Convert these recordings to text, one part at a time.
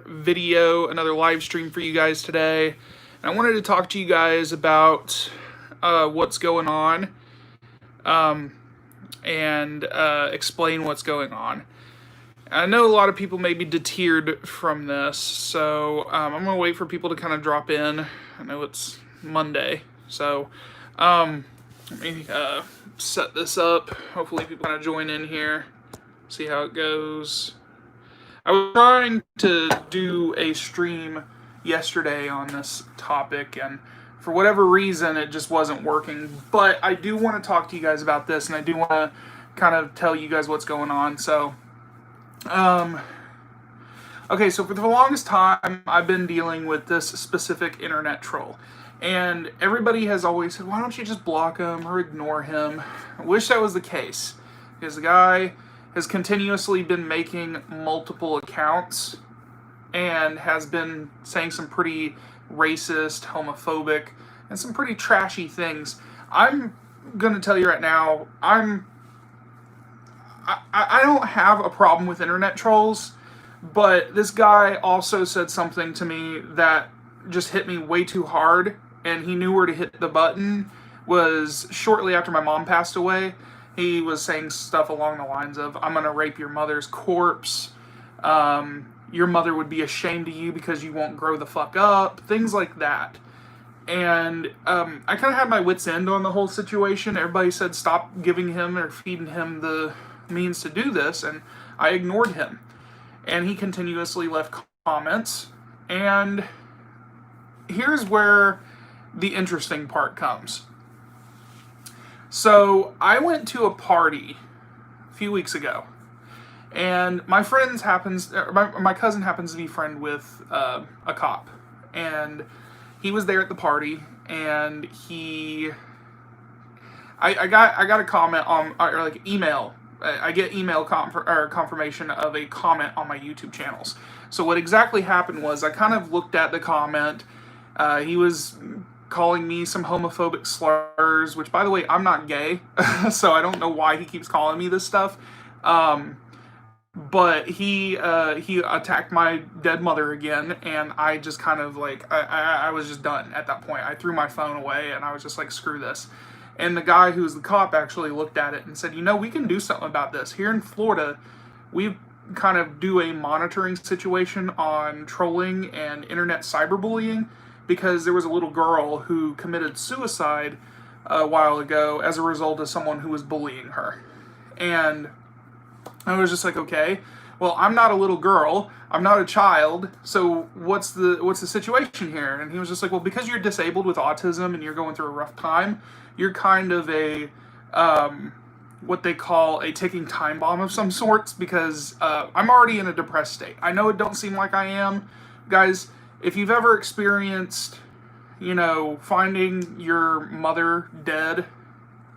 video, another live stream for you guys today. And I wanted to talk to you guys about what's going on and explain what's going on. I know a lot of people may be deterred from this, so I'm going to wait for people to kind of drop in. I know it's Monday, so let me set this up. Hopefully people kind of join in here, see how it goes. I was trying to do a stream yesterday on this topic, and for whatever reason, it just wasn't working. But I do want to talk to you guys about this, and I do want to kind of tell you guys what's going on. So, okay, so for the longest time, I've been dealing with this specific internet troll. And everybody has always said, why don't you just block him or ignore him? I wish that was the case, because the guy has continuously been making multiple accounts and has been saying some pretty racist, homophobic, and some pretty trashy things. I'm going to tell you right now, I don't have a problem with internet trolls, but this guy also said something to me that just hit me way too hard, and he knew where to hit the button. Was shortly after my mom passed away. He was saying stuff along the lines of, I'm going to rape your mother's corpse. Your mother would be ashamed of you because you won't grow the fuck up. Things like that. And I kind of had my wits end on the whole situation. Everybody said stop giving him or feeding him the means to do this. And I ignored him. And he continuously left comments. And here's where the interesting part comes. So I went to a party a few weeks ago, and my cousin happens to be friend with a cop, and he was there at the party, and I got a comment on, or like email. I get email confirmation of a comment on my YouTube channels. So what exactly happened was I kind of looked at the comment. He was calling me some homophobic slurs, which, by the way, I'm not gay, so I don't know why he keeps calling me this stuff. But he attacked my dead mother again, and I just kind of like, I was just done at that point. I threw my phone away, and I was just like, screw this. And the guy who's the cop actually looked at it and said, we can do something about this. Here in Florida, we kind of do a monitoring situation on trolling and internet cyberbullying, because there was a little girl who committed suicide a while ago as a result of someone who was bullying her. And I was just like, okay, well, I'm not a little girl, I'm not a child, so what's the situation here? And he was just like, well, because you're disabled with autism and you're going through a rough time, you're kind of a what they call a ticking time bomb of some sorts, because I'm already in a depressed state. I know it don't seem like I am, guys. If you've ever experienced, finding your mother dead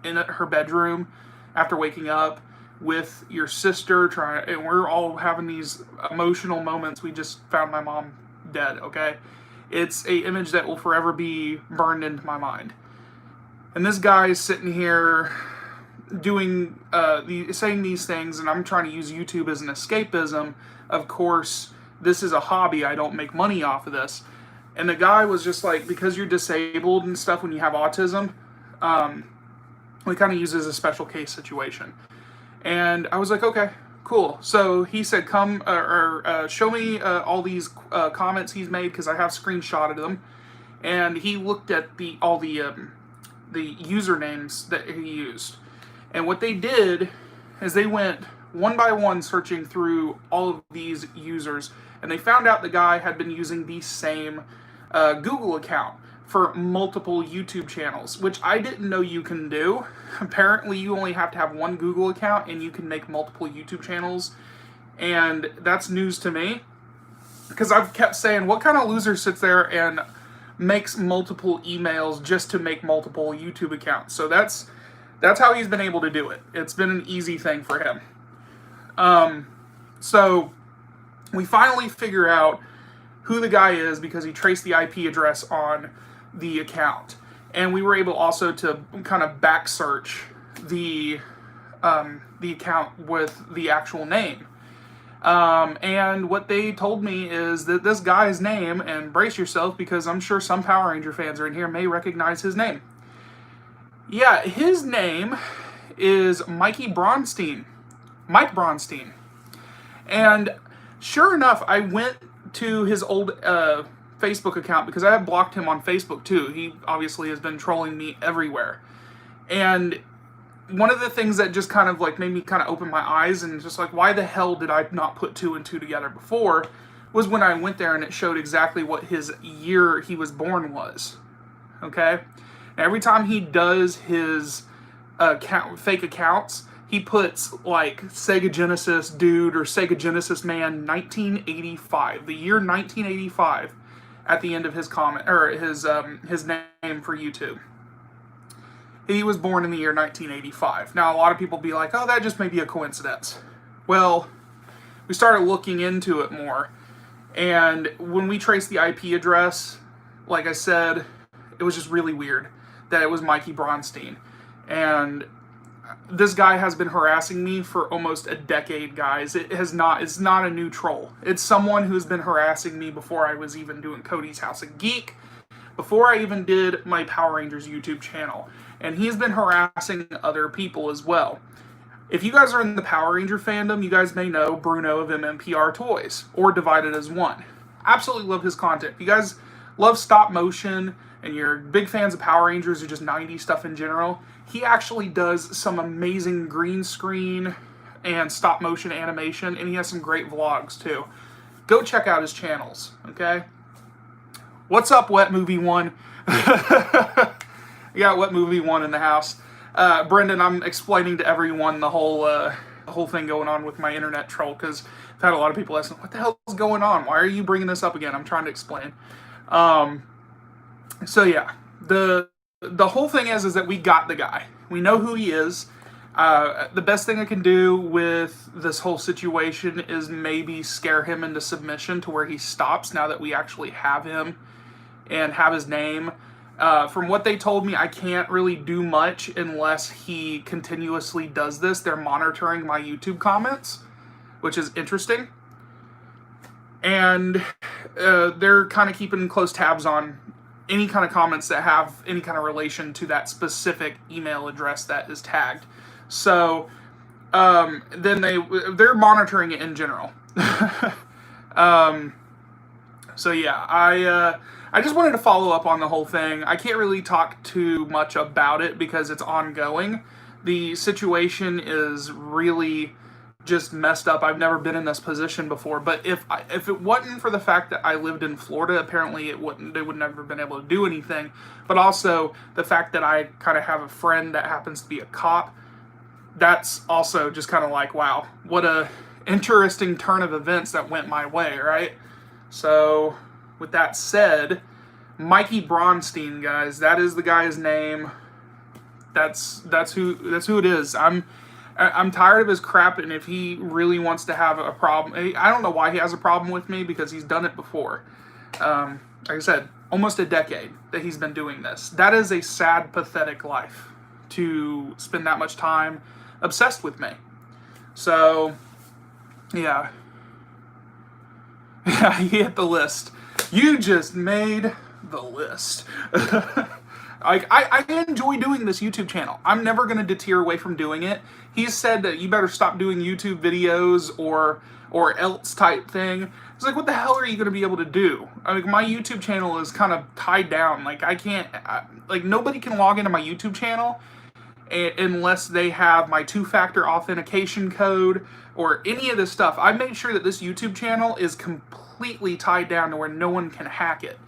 in her bedroom after waking up with your sister, and we're all having these emotional moments, we just found my mom dead, okay? It's an image that will forever be burned into my mind. And this guy is sitting here doing, saying these things, and I'm trying to use YouTube as an escapism. Of course, this is a hobby. I don't make money off of this. And the guy was just like, because you're disabled and stuff when you have autism, we kind of use it as a special case situation. And I was like, okay, cool. So he said, come show me all these comments he's made, because I have screenshotted them. And he looked at all the usernames that he used. And what they did is they went one by one searching through all of these users, and they found out the guy had been using the same Google account for multiple YouTube channels, which I didn't know you can do. Apparently, you only have to have one Google account, and you can make multiple YouTube channels, and that's news to me, because I've kept saying, what kind of loser sits there and makes multiple emails just to make multiple YouTube accounts? So that's how he's been able to do it. It's been an easy thing for him. So we finally figure out who the guy is, because he traced the IP address on the account. And we were able also to kind of back search the account with the actual name. And what they told me is that this guy's name, and brace yourself because I'm sure some Power Ranger fans are in here may recognize his name. Yeah, his name is Mikey Bronstein. Mike Bronstein. And sure enough, I went to his old Facebook account because I had blocked him on Facebook too. He obviously has been trolling me everywhere. And one of the things that just kind of like made me kind of open my eyes and just like, why the hell did I not put two and two together before, was when I went there and it showed exactly what his year he was born was. Okay? And every time he does his fake accounts, he puts like Sega Genesis dude or Sega Genesis man 1985, the year 1985, at the end of his comment or his name for YouTube. He was born in the year 1985. Now, a lot of people be like, oh, that just may be a coincidence. Well, we started looking into it more. And when we traced the IP address, like I said, it was just really weird that it was Mikey Bronstein. And this guy has been harassing me for almost a decade, guys. It's not a new troll. It's someone who's been harassing me before I was even doing Cody's House of Geek, before I even did my Power Rangers YouTube channel. And he's been harassing other people as well. If you guys are in the Power Ranger fandom, you guys may know Bruno of MMPR Toys, or Divided as One. Absolutely love his content. If you guys love stop motion, and you're big fans of Power Rangers or just 90s stuff in general, he actually does some amazing green screen and stop motion animation, and he has some great vlogs too. Go check out his channels, okay? What's up, Wet Movie One? You got Wet Movie One in the house. Brendan, I'm explaining to everyone the whole thing going on with my internet troll, because I've had a lot of people asking, what the hell is going on? Why are you bringing this up again? I'm trying to explain. So yeah, the whole thing is that we got the guy. We know who he is. The best thing I can do with this whole situation is maybe scare him into submission to where he stops now that we actually have him and have his name. From what they told me, I can't really do much unless he continuously does this. They're monitoring my YouTube comments, which is interesting. And they're kind of keeping close tabs on any kind of comments that have any kind of relation to that specific email address that is tagged. So then they're monitoring it in general. So yeah, I just wanted to follow up on the whole thing. I can't really talk too much about it because it's ongoing. The situation is really just messed up. I've never been in this position before, but if it wasn't for the fact that I lived in Florida, apparently they would never have been able to do anything. But also the fact that I kind of have a friend that happens to be a cop, that's also just kind of like, wow, what a interesting turn of events that went my way, right? So with that said, Mikey Bronstein, guys, that is the guy's name. That's who it is. I'm tired of his crap, and if he really wants to have a problem, I don't know why he has a problem with me, because he's done it before. Like I said, almost a decade that he's been doing this. That is a sad, pathetic life, to spend that much time obsessed with me. So, yeah. Yeah, he hit the list. You just made the list. I enjoy doing this YouTube channel. I'm never going to deter away from doing it. He's said that you better stop doing YouTube videos or else type thing. It's like, what the hell are you going to be able to do? I mean, my YouTube channel is kind of tied down. Like, nobody can log into my YouTube channel unless they have my two-factor authentication code or any of this stuff. I made sure that this YouTube channel is completely tied down to where no one can hack it.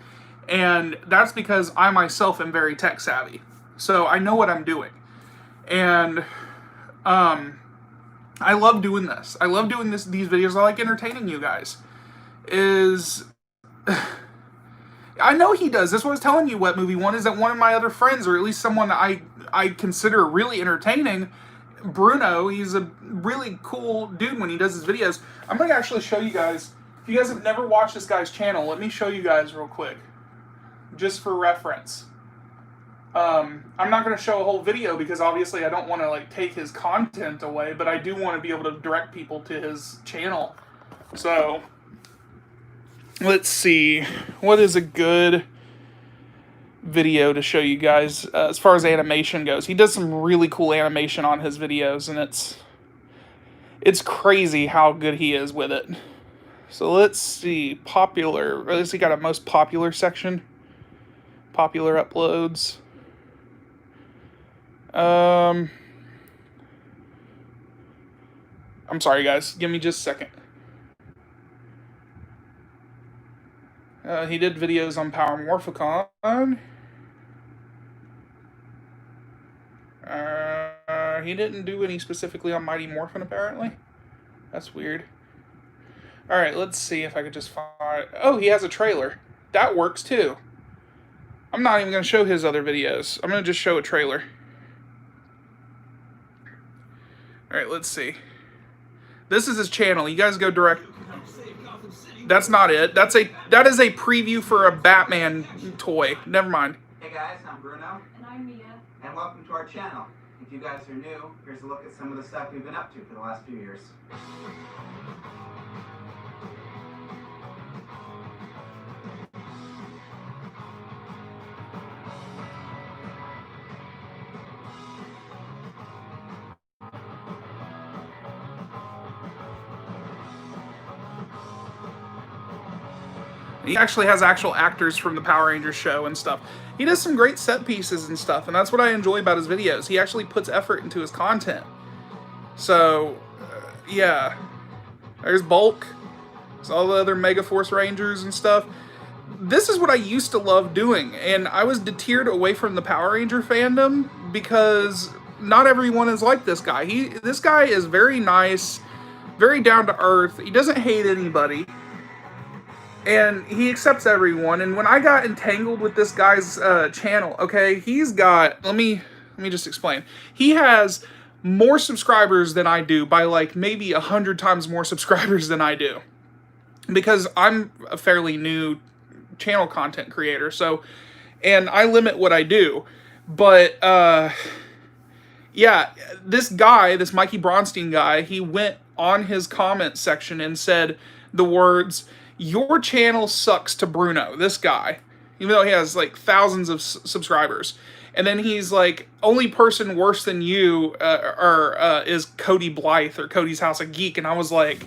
And that's because I myself am very tech savvy. So I know what I'm doing. And I love doing this. I love doing these videos. I like entertaining you guys. I know he does. That's what I was telling you, Wet Movie One, is that one of my other friends, or at least someone I consider really entertaining, Bruno, he's a really cool dude when he does his videos. I'm going to actually show you guys. If you guys have never watched this guy's channel, let me show you guys real quick, just for reference. I'm not going to show a whole video because obviously I don't want to take his content away, but I do want to be able to direct people to his channel. So, let's see. What is a good video to show you guys as far as animation goes? He does some really cool animation on his videos, and it's crazy how good he is with it. So let's see. Popular. Let's see, got a most popular section. Popular uploads. I'm sorry, guys. Give me just a second. He did videos on Power Morphicon. He didn't do any specifically on Mighty Morphin, apparently. That's weird. Alright, let's see if I could just find... Oh, he has a trailer. That works, too. I'm not even going to show his other videos. I'm going to just show a trailer. Alright, let's see. This is his channel. You guys go direct... That's not it. That is a preview for a Batman toy. Never mind. Hey guys, I'm Bruno. And I'm Mia. And welcome to our channel. If you guys are new, here's a look at some of the stuff we've been up to for the last few years. He actually has actual actors from the Power Rangers show and stuff. He does some great set pieces and stuff, and that's what I enjoy about his videos. He actually puts effort into his content. So, yeah. There's Bulk. There's all the other Megaforce Rangers and stuff. This is what I used to love doing, and I was deterred away from the Power Ranger fandom because not everyone is like this guy. This guy is very nice, very down to earth. He doesn't hate anybody. And he accepts everyone. And when I got entangled with this guy's channel, okay, he's got, let me just explain. He has more subscribers than I do by like maybe 100 times more subscribers than I do. Because I'm a fairly new channel content creator, so, and I limit what I do. But, yeah, this guy, this Mikey Bronstein guy, he went on his comment section and said the words, "Your channel sucks" to Bruno, this guy, even though he has like thousands of subscribers. And then he's like, "Only person worse than you is Cody Blythe or Cody's House of Geek." And I was like,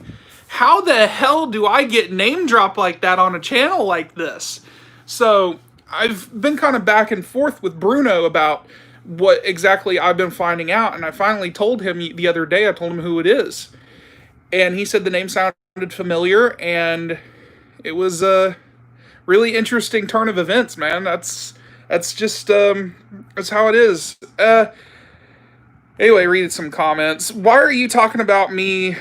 how the hell do I get name dropped like that on a channel like this? So I've been kind of back and forth with Bruno about what exactly I've been finding out. And I finally told him the other day, I told him who it is. And he said the name sounded familiar, and it was a really interesting turn of events, man. That's just, that's how it is. Anyway, read some comments. Why are you talking about me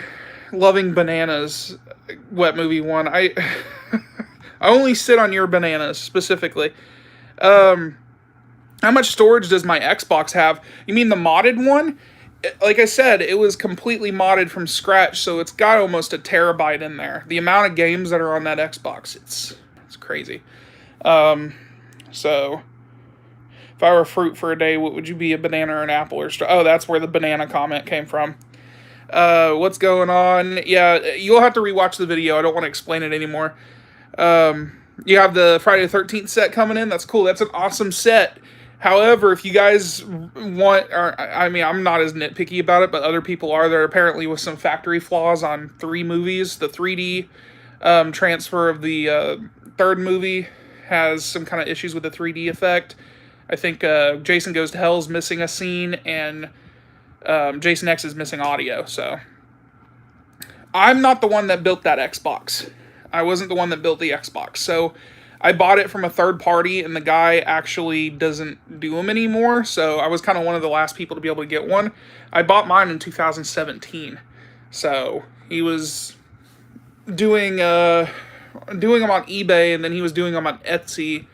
loving bananas, Wet Movie 1? I only sit on your bananas, specifically. How much storage does my Xbox have? You mean the modded one? Like I said, it was completely modded from scratch, so it's got almost a terabyte in there. The amount of games that are on that Xbox, it's crazy. So, if I were a fruit for a day, what would you be, a banana or an apple? Or oh, that's where the banana comment came from. What's going on? Yeah, you'll have to rewatch the video. I don't want to explain it anymore. You have the Friday the 13th set coming in. That's cool. That's an awesome set. However, if you guys want, or I mean, I'm not as nitpicky about it, but other people are. There apparently was some factory flaws on 3 movies. The 3D transfer of the third movie has some kind of issues with the 3D effect. I think Jason Goes to Hell is missing a scene, and Jason X is missing audio. So I'm not the one that built that Xbox. I wasn't the one that built the Xbox. So I bought it from a third party, and the guy actually doesn't do them anymore, so I was kind of one of the last people to be able to get one. I bought mine in 2017, so he was doing them on eBay, and then he was doing them on Etsy,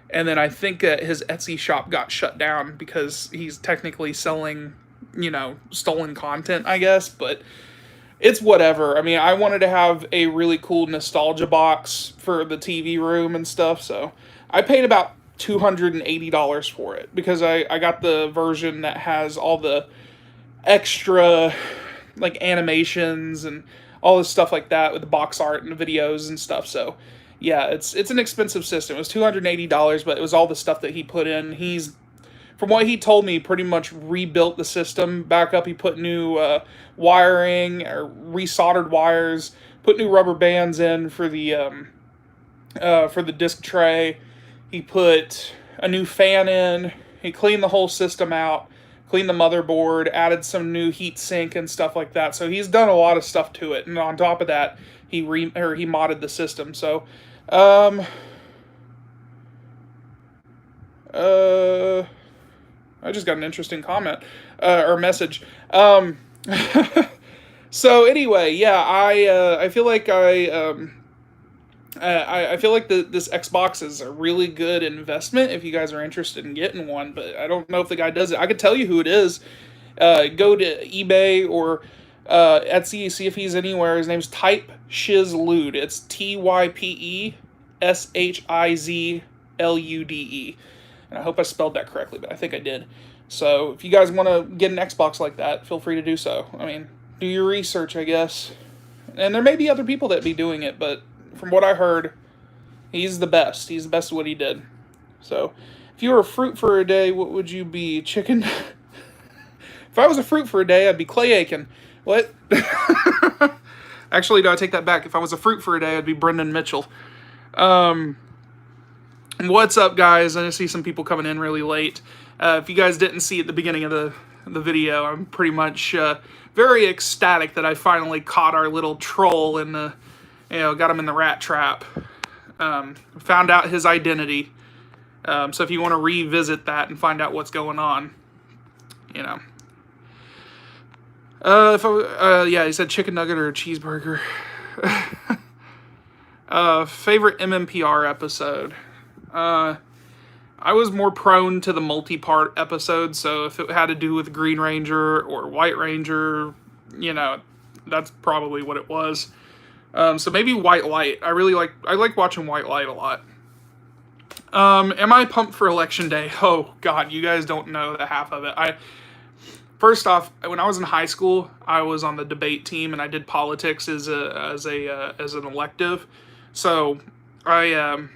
and then I think his Etsy shop got shut down because he's technically selling, you know, stolen content, I guess, but it's whatever. I mean, I wanted to have a really cool nostalgia box for the TV room and stuff, so I paid about $280 for it because I got the version that has all the extra, like, animations and all this stuff like that with the box art and the videos and stuff. So yeah, it's an expensive system. It was $280, but it was all the stuff that he put in. He's, from what he told me, pretty much rebuilt the system back up. He put new wiring or resoldered wires, put new rubber bands in for the disc tray. He put a new fan in. He cleaned the whole system out, cleaned the motherboard, added some new heat sink and stuff like that. So he's done a lot of stuff to it, and on top of that, he modded the system. So, I just got an interesting comment or message. So anyway, yeah, I feel like I feel like this Xbox is a really good investment if you guys are interested in getting one, but I don't know if the guy does it. I could tell you who it is. Go to eBay or Etsy, see if he's anywhere. His name's Type Shiz Lude. It's TYPESHIZLUDE. And I hope I spelled that correctly, but I think I did. So if you guys want to get an Xbox like that, feel free to do so. I mean, do your research, I guess. And there may be other people that be doing it, but from what I heard, he's the best. He's the best at what he did. So, if you were a fruit for a day, what would you be? Chicken? If I was a fruit for a day, I'd be Clay Aiken. What? Actually, no, I take that back. If I was a fruit for a day, I'd be Brendan Mitchell. What's up, guys? I see some people coming in really late. If you guys didn't see at the beginning of the video, I'm pretty much very ecstatic that I finally caught our little troll in the, got him in the rat trap. Found out his identity. So if you want to revisit that and find out what's going on, yeah, he said chicken nugget or a cheeseburger. Favorite MMPR episode. I was more prone to the multi-part episode, so if it had to do with Green Ranger or White Ranger, that's probably what it was. So maybe White Light. I like watching White Light a lot. Am I pumped for election day? Oh God, you guys don't know the half of it. First off, when I was in high school, I was on the debate team and I did politics as an elective. So I'm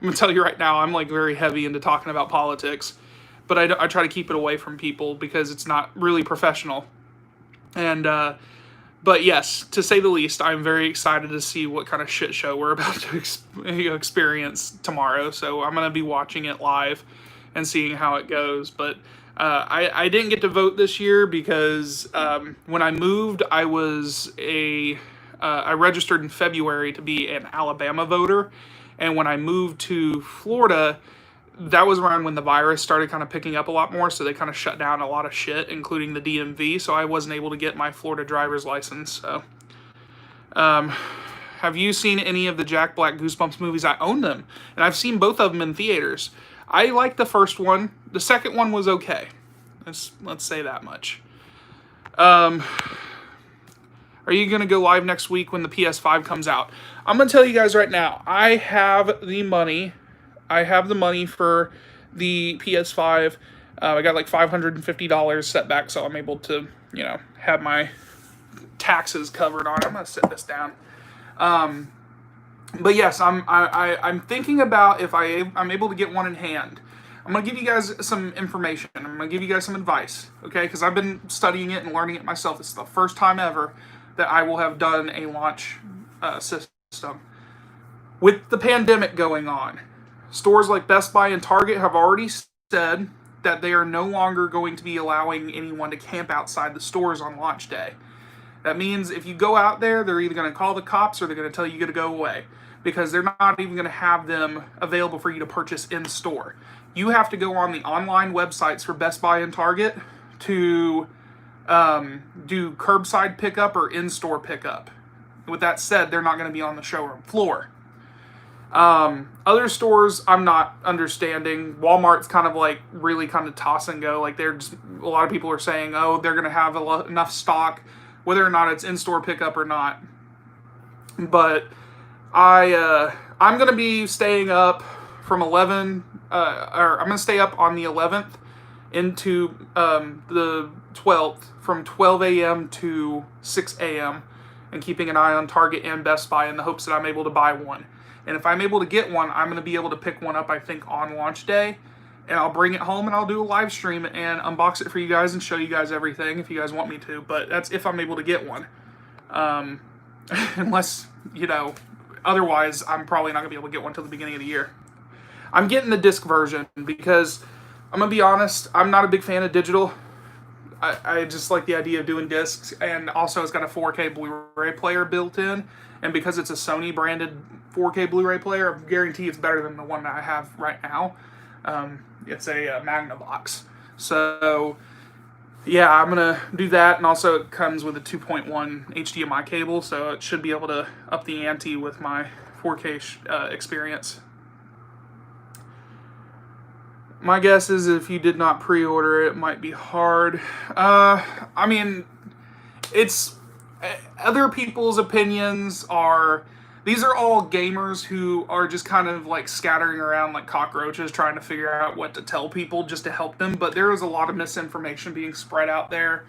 gonna tell you right now, I'm like very heavy into talking about politics, but I try to keep it away from people because it's not really professional. And but yes, to say the least, I'm very excited to see what kind of shit show we're about to experience tomorrow. So I'm going to be watching it live and seeing how it goes. But I didn't get to vote this year because when I moved, I registered in February to be an Alabama voter. And when I moved to Florida, that was around when the virus started kind of picking up a lot more, so they kind of shut down a lot of shit, including the DMV, so I wasn't able to get my Florida driver's license. So, have you seen any of the Jack Black Goosebumps movies? I own them, and I've seen both of them in theaters. I liked the first one. The second one was okay. Let's say that much. Are you going to go live next week when the PS5 comes out? I'm going to tell you guys right now, I have the money for the PS5. I got like $550 set back, so I'm able to, have my taxes covered on it. I'm gonna sit this down. But yes, I'm thinking about if I'm able to get one in hand. I'm gonna give you guys some information. I'm gonna give you guys some advice, okay? Because I've been studying it and learning it myself. It's the first time ever that I will have done a launch system. With the pandemic going on, stores like Best Buy and Target have already said that they are no longer going to be allowing anyone to camp outside the stores on launch day. That means if you go out there, they're either going to call the cops or they're going to tell you to go away, because they're not even going to have them available for you to purchase in store. You have to go on the online websites for Best Buy and Target to do curbside pickup or in-store pickup. With that said, they're not going to be on the showroom floor. Other stores, I'm not understanding. Walmart's kind of like really kind of toss and go. Like a lot of people are saying, oh, they're going to have enough stock, whether or not it's in-store pickup or not. But I'm going to be staying up from 11, or I'm going to stay up on the 11th into the 12th from 12 a.m. to 6 a.m. and keeping an eye on Target and Best Buy in the hopes that I'm able to buy one. And if I'm able to get one, I'm going to be able to pick one up, I think, on launch day. And I'll bring it home and I'll do a live stream and unbox it for you guys and show you guys everything if you guys want me to. But that's if I'm able to get one. Unless, otherwise I'm probably not going to be able to get one till the beginning of the year. I'm getting the disc version because, I'm going to be honest, I'm not a big fan of digital. I just like the idea of doing discs, and also it's got a 4K Blu-ray player built in, and because it's a Sony branded 4K Blu-ray player, I guarantee it's better than the one that I have right now. It's a Magnavox. So, yeah, I'm going to do that, and also it comes with a 2.1 HDMI cable, so it should be able to up the ante with my 4K experience. My guess is if you did not pre-order it might be hard. I mean, it's other people's opinions are, these are all gamers who are just kind of like scattering around like cockroaches trying to figure out what to tell people just to help them, but there is a lot of misinformation being spread out there.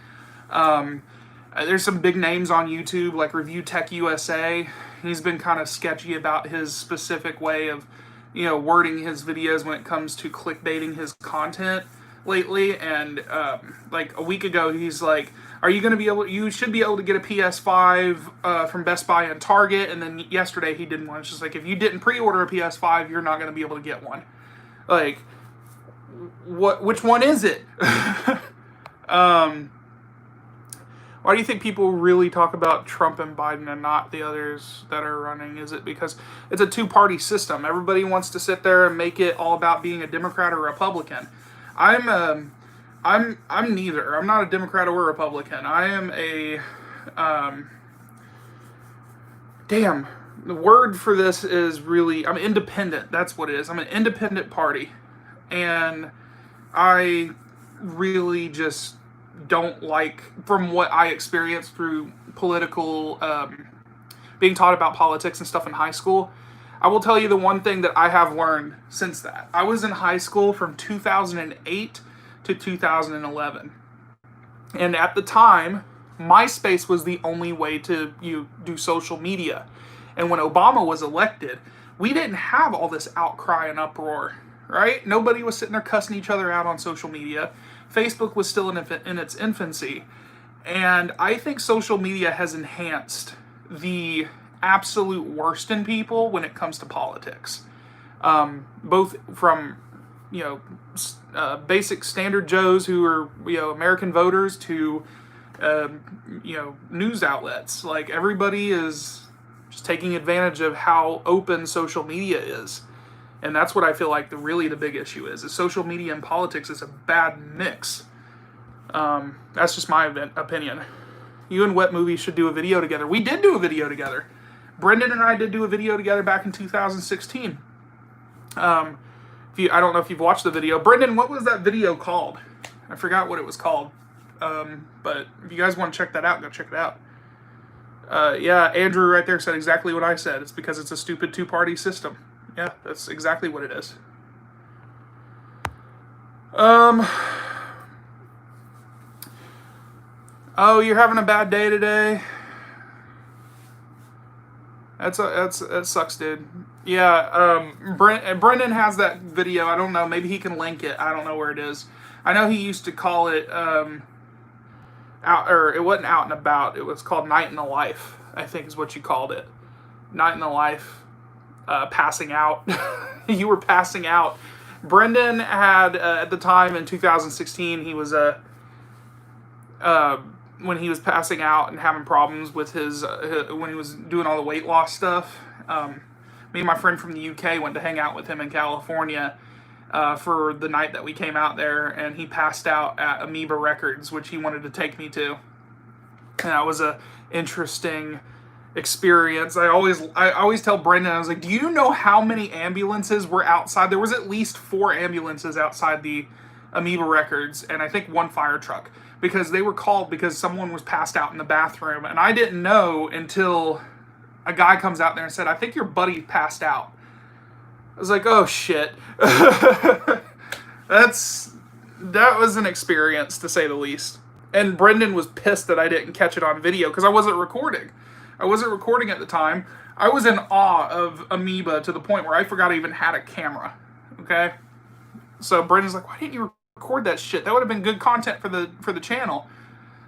There's some big names on YouTube like Review Tech USA. He's been kind of sketchy about his specific way of wording his videos when it comes to clickbaiting his content lately. And like a week ago, he's like, you should be able to get a PS5 from Best Buy and Target. And then yesterday he did one. It's just like, if you didn't pre-order a PS5, you're not going to be able to get one. Like, which one is it? Why do you think people really talk about Trump and Biden and not the others that are running? Is it because it's a two-party system? Everybody wants to sit there and make it all about being a Democrat or Republican. I'm neither. I'm not a Democrat or a Republican. I am a the word for this is really, I'm independent. That's what it is. I'm an independent party. And I really just don't like, from what I experienced through political, being taught about politics and stuff in high school, I will tell you the one thing that I have learned since that. I was in high school from 2008 to 2011. And at the time, MySpace was the only way to do social media. And when Obama was elected, we didn't have all this outcry and uproar, right? Nobody was sitting there cussing each other out on social media. Facebook was still in its infancy. And I think social media has enhanced the absolute worst in people when it comes to politics. Both from, basic standard Joes who are, American voters to, news outlets. Like, everybody is just taking advantage of how open social media is. And that's what I feel like the big issue is social media and politics is a bad mix. That's just my opinion. You and Wet Movie should do a video together. We did do a video together. Brendan and I did do a video together back in 2016. I don't know if you've watched the video. Brendan, what was that video called? I forgot what it was called. But if you guys want to check that out, go check it out. Yeah, Andrew right there said exactly what I said. It's because it's a stupid two-party system. Yeah, that's exactly what it is. Oh, you're having a bad day today? That sucks, dude. Yeah, Brendan has that video. I don't know. Maybe he can link it. I don't know where it is. I know he used to call it it wasn't Out and About. It was called Night in the Life, I think is what you called it. Night in the Life. Passing out. You were passing out. Brendan had, at the time in 2016, he was when he was passing out and having problems with his when he was doing all the weight loss stuff. Me and my friend from the UK went to hang out with him in California for the night that we came out there, and he passed out at Amoeba Records, which he wanted to take me to. And that was a interesting experience. I always tell Brendan, I was like, do you know how many ambulances were outside? There was at least 4 ambulances outside the Amoeba Records, and I think 1 fire truck, because they were called because someone was passed out in the bathroom. And I didn't know until a guy comes out there and said, I think your buddy passed out. I was like, oh shit. That was an experience, to say the least. And Brendan was pissed that I didn't catch it on video because I wasn't recording. I wasn't recording at the time. I was in awe of Amoeba to the point where I forgot I even had a camera. Okay? So Brendan's like, why didn't you record that shit? That would have been good content for the channel.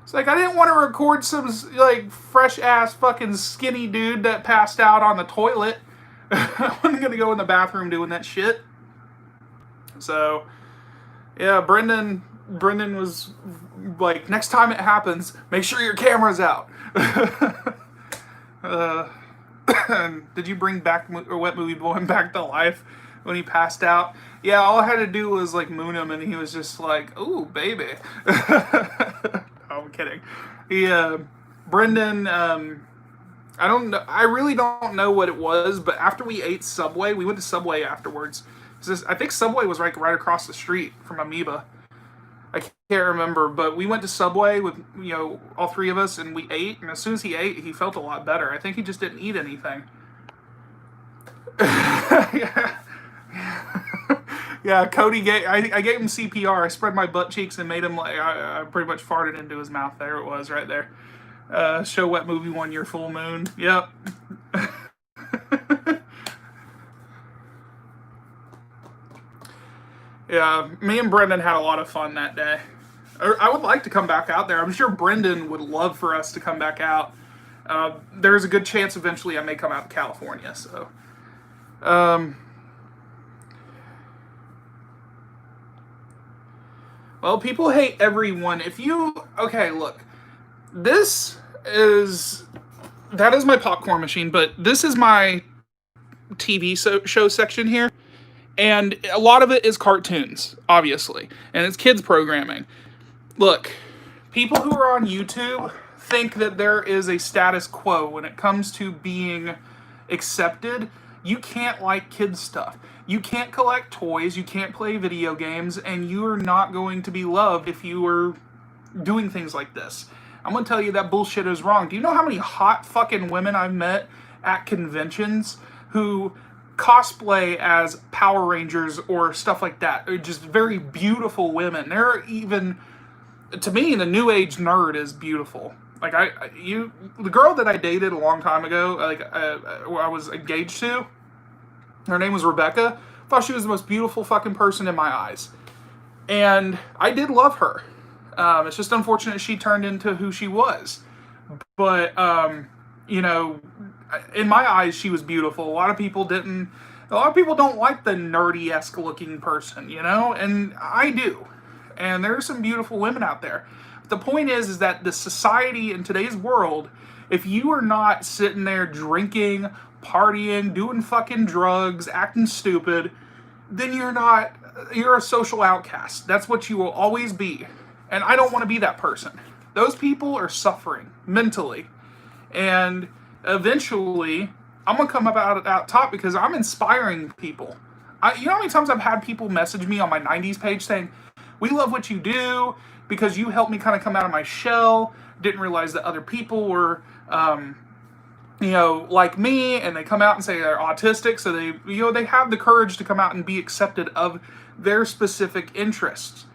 It's like, I didn't want to record some, like, fresh-ass fucking skinny dude that passed out on the toilet. I wasn't going to go in the bathroom doing that shit. So, yeah, Brendan was like, next time it happens, make sure your camera's out. Did you bring back Wet Movie Boy back to life when he passed out? Yeah, all I had to do was, like, moon him, and he was just like, ooh, baby. I'm kidding. Brendan, I really don't know what it was, but after we ate Subway, we went to Subway afterwards. I think Subway was right across the street from Amoeba. I can't remember, but we went to Subway with, all three of us, and we ate, and as soon as he ate, he felt a lot better. I think he just didn't eat anything. Yeah, Cody I gave him CPR. I spread my butt cheeks and made him, like, I pretty much farted into his mouth. There it was, right there. Show Wet Movie 1 year full moon. Yep. Yeah, me and Brendan had a lot of fun that day. I would like to come back out there. I'm sure Brendan would love for us to come back out. There's a good chance eventually I may come out to California, so. Well, people hate everyone. Okay, look. That is my popcorn machine, but this is my TV show section here. And a lot of it is cartoons, obviously. And it's kids programming. Look, people who are on YouTube think that there is a status quo when it comes to being accepted. You can't like kids stuff. You can't collect toys, you can't play video games, and you are not going to be loved if you are doing things like this. I'm going to tell you that bullshit is wrong. Do you know how many hot fucking women I've met at conventions who cosplay as Power Rangers or stuff like that? They're just very beautiful women. They're even, to me, the new age nerd is beautiful. Like, the girl that I dated a long time ago, I was engaged to, her name was Rebecca. Thought she was the most beautiful fucking person in my eyes. And I did love her. It's just unfortunate she turned into who she was. But, in my eyes, she was beautiful. A lot of people don't like the nerdy-esque looking person, and I do. And there are some beautiful women out there. But the point is that the society in today's world, if you are not sitting there drinking, partying, doing fucking drugs, acting stupid, then you're a social outcast. That's what you will always be. And I don't want to be that person. Those people are suffering mentally. And eventually, I'm going to come up out top because I'm inspiring people. You know how many times I've had people message me on my 90s page saying, we love what you do because you helped me kind of come out of my shell. Didn't realize that other people were, like me, and they come out and say they're autistic, so they have the courage to come out and be accepted of their specific interests.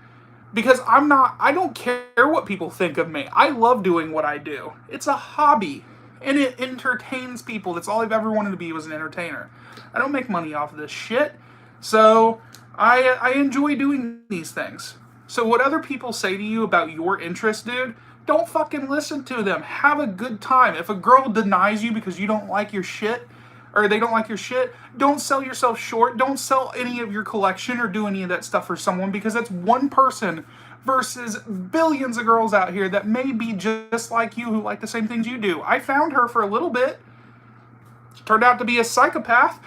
Because I don't care what people think of me. I love doing what I do. It's a hobby, and it entertains people. That's all I've ever wanted to be, was an entertainer. I don't make money off of this shit, so I enjoy doing these things. So what other people say to you about your interest, dude, don't fucking listen to them. Have a good time. If a girl denies you because you don't like your shit, or they don't like your shit, don't sell yourself short. Don't sell any of your collection or do any of that stuff for someone, because that's one person versus billions of girls out here that may be just like you, who like the same things you do. I found her for a little bit. She turned out to be a psychopath,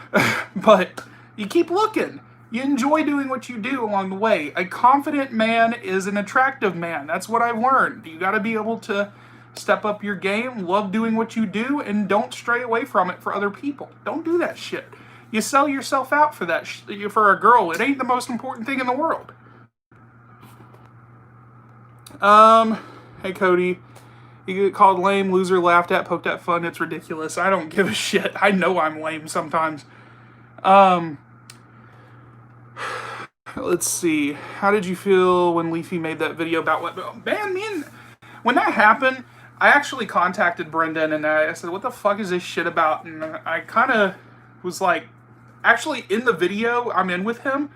but you keep looking. You enjoy doing what you do along the way. A confident man is an attractive man. That's what I've learned. You got to be able to step up your game, love doing what you do, and don't stray away from it for other people. Don't do that shit. You sell yourself out for that for a girl. It ain't the most important thing in the world. Hey Cody, you get called lame, loser, laughed at, poked at, fun. It's ridiculous. I don't give a shit. I know I'm lame sometimes. Let's see. How did you feel when Leafy made that video about what? Man, when that happened, I actually contacted Brendan and I said, "What the fuck is this shit about?" And I kind of was like, actually in the video, I'm in with him.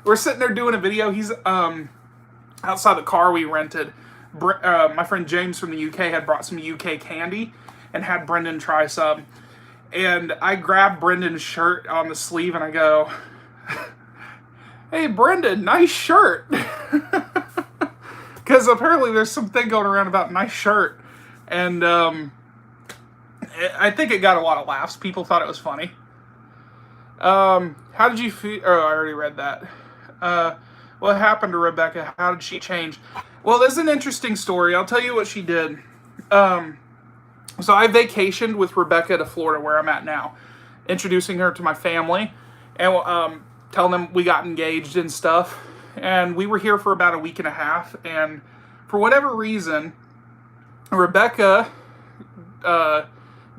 We're sitting there doing a video. He's outside the car we rented. My friend James from the UK had brought some UK candy and had Brendan try some. And I grabbed Brendan's shirt on the sleeve and I go, "Hey, Brendan, nice shirt." Because apparently there's something going around about nice shirt. And I think it got a lot of laughs. People thought it was funny. How did you feel? Oh, I already read that. What happened to Rebecca? How did she change? Well, there's an interesting story. I'll tell you what she did. So I vacationed with Rebecca to Florida, where I'm at now, introducing her to my family, and telling them we got engaged and stuff. And we were here for about a week and a half, and for whatever reason, Rebecca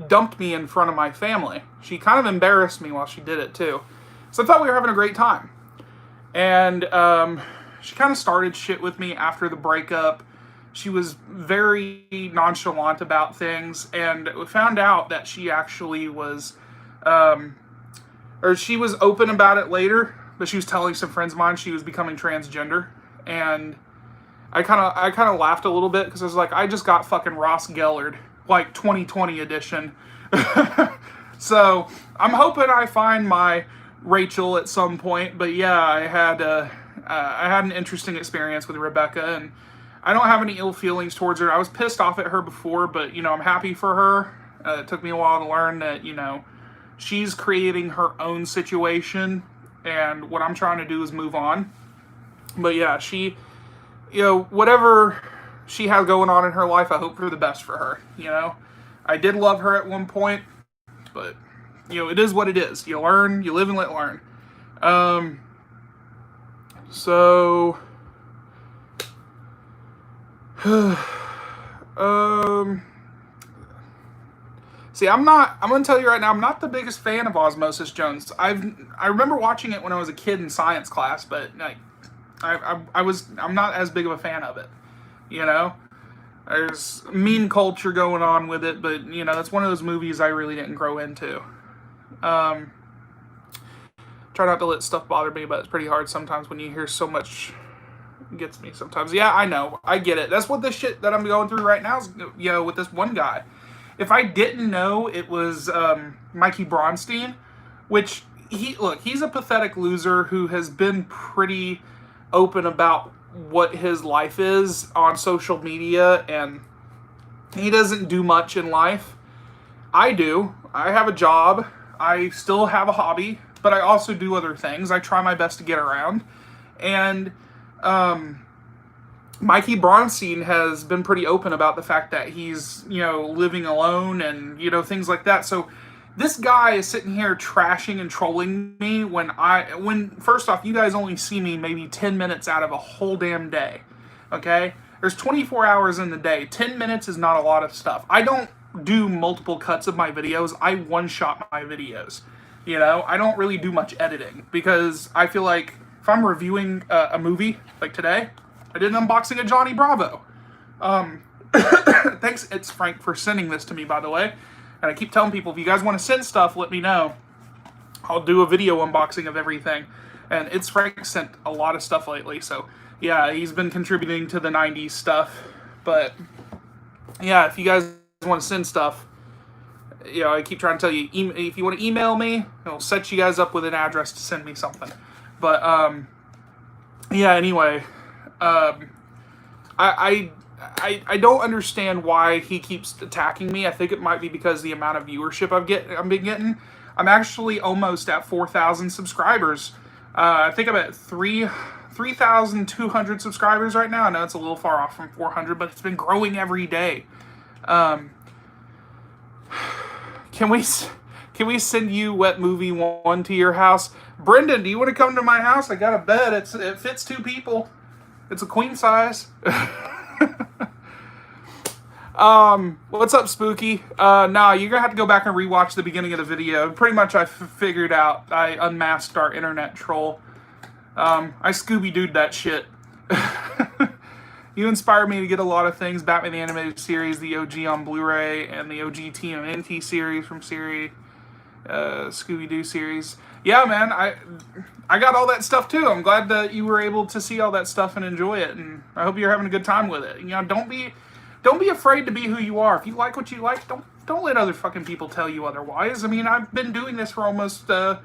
dumped me in front of my family. She kind of embarrassed me while she did it too. So I thought we were having a great time. And she kind of started shit with me after the breakup. She was very nonchalant about things, and we found out that she actually was, or she was open about it later, but she was telling some friends of mine she was becoming transgender. And I kind of laughed a little bit because I was like, I just got fucking Ross Gellard, like 2020 edition. So I'm hoping I find my Rachel at some point. But yeah, I had an interesting experience with Rebecca, and I don't have any ill feelings towards her. I was pissed off at her before, but, you know, I'm happy for her. It took me a while to learn that, you know, she's creating her own situation, and what I'm trying to do is move on. But yeah, she, you know, whatever she has going on in her life, I hope for the best for her, you know. I did love her at one point, but, you know, it is what it is. You learn, you live and let learn. So... See, I'm going to tell you right now, I'm not the biggest fan of Osmosis Jones. I remember watching it when I was a kid in science class, but like, I'm not as big of a fan of it. You know, there's meme culture going on with it, but you know, that's one of those movies I really didn't grow into. Try not to let stuff bother me, but it's pretty hard sometimes when you hear so much. Gets me sometimes. Yeah, I know. I get it. That's what this shit that I'm going through right now is, you know, with this one guy. If I didn't know it was Mikey Bronstein, which he's a pathetic loser who has been pretty open about what his life is on social media, and he doesn't do much in life. I do. I have a job. I still have a hobby, but I also do other things. I try my best to get around. And Mikey Bronstein has been pretty open about the fact that he's, you know, living alone and, you know, things like that. So this guy is sitting here trashing and trolling me when first off, you guys only see me maybe 10 minutes out of a whole damn day. Okay? There's 24 hours in the day. 10 minutes is not a lot of stuff. I don't do multiple cuts of my videos. I one-shot my videos. You know, I don't really do much editing because I feel like if I'm reviewing a movie, like today, I did an unboxing of Johnny Bravo. Thanks, It's Frank, for sending this to me, by the way. And I keep telling people, if you guys want to send stuff, let me know. I'll do a video unboxing of everything. And It's Frank sent a lot of stuff lately, so yeah, he's been contributing to the 90s stuff. But yeah, if you guys want to send stuff, you know, I keep trying to tell you, if you want to email me, it'll set you guys up with an address to send me something. But, yeah, anyway, I don't understand why he keeps attacking me. I think it might be because the amount of viewership I've been getting. I'm actually almost at 4,000 subscribers. I think I'm at 3,200 subscribers right now. I know it's a little far off from 400, but it's been growing every day. Can we send you Wet Movie 1 to your house? Brendan, do you want to come to my house? I got a bed. It fits 2 people. It's a queen size. What's up, Spooky? Nah, you're gonna have to go back and rewatch the beginning of the video. Pretty much I figured out. I unmasked our internet troll. I Scooby-Dooed that shit. You inspired me to get a lot of things: Batman the Animated Series, the OG on Blu-ray, and the OG TMNT series from series, Scooby-Doo series. Yeah, man, I got all that stuff too. I'm glad that you were able to see all that stuff and enjoy it, and I hope you're having a good time with it. You know, don't be afraid to be who you are. If you like what you like, don't let other fucking people tell you otherwise. I mean, I've been doing this for almost 10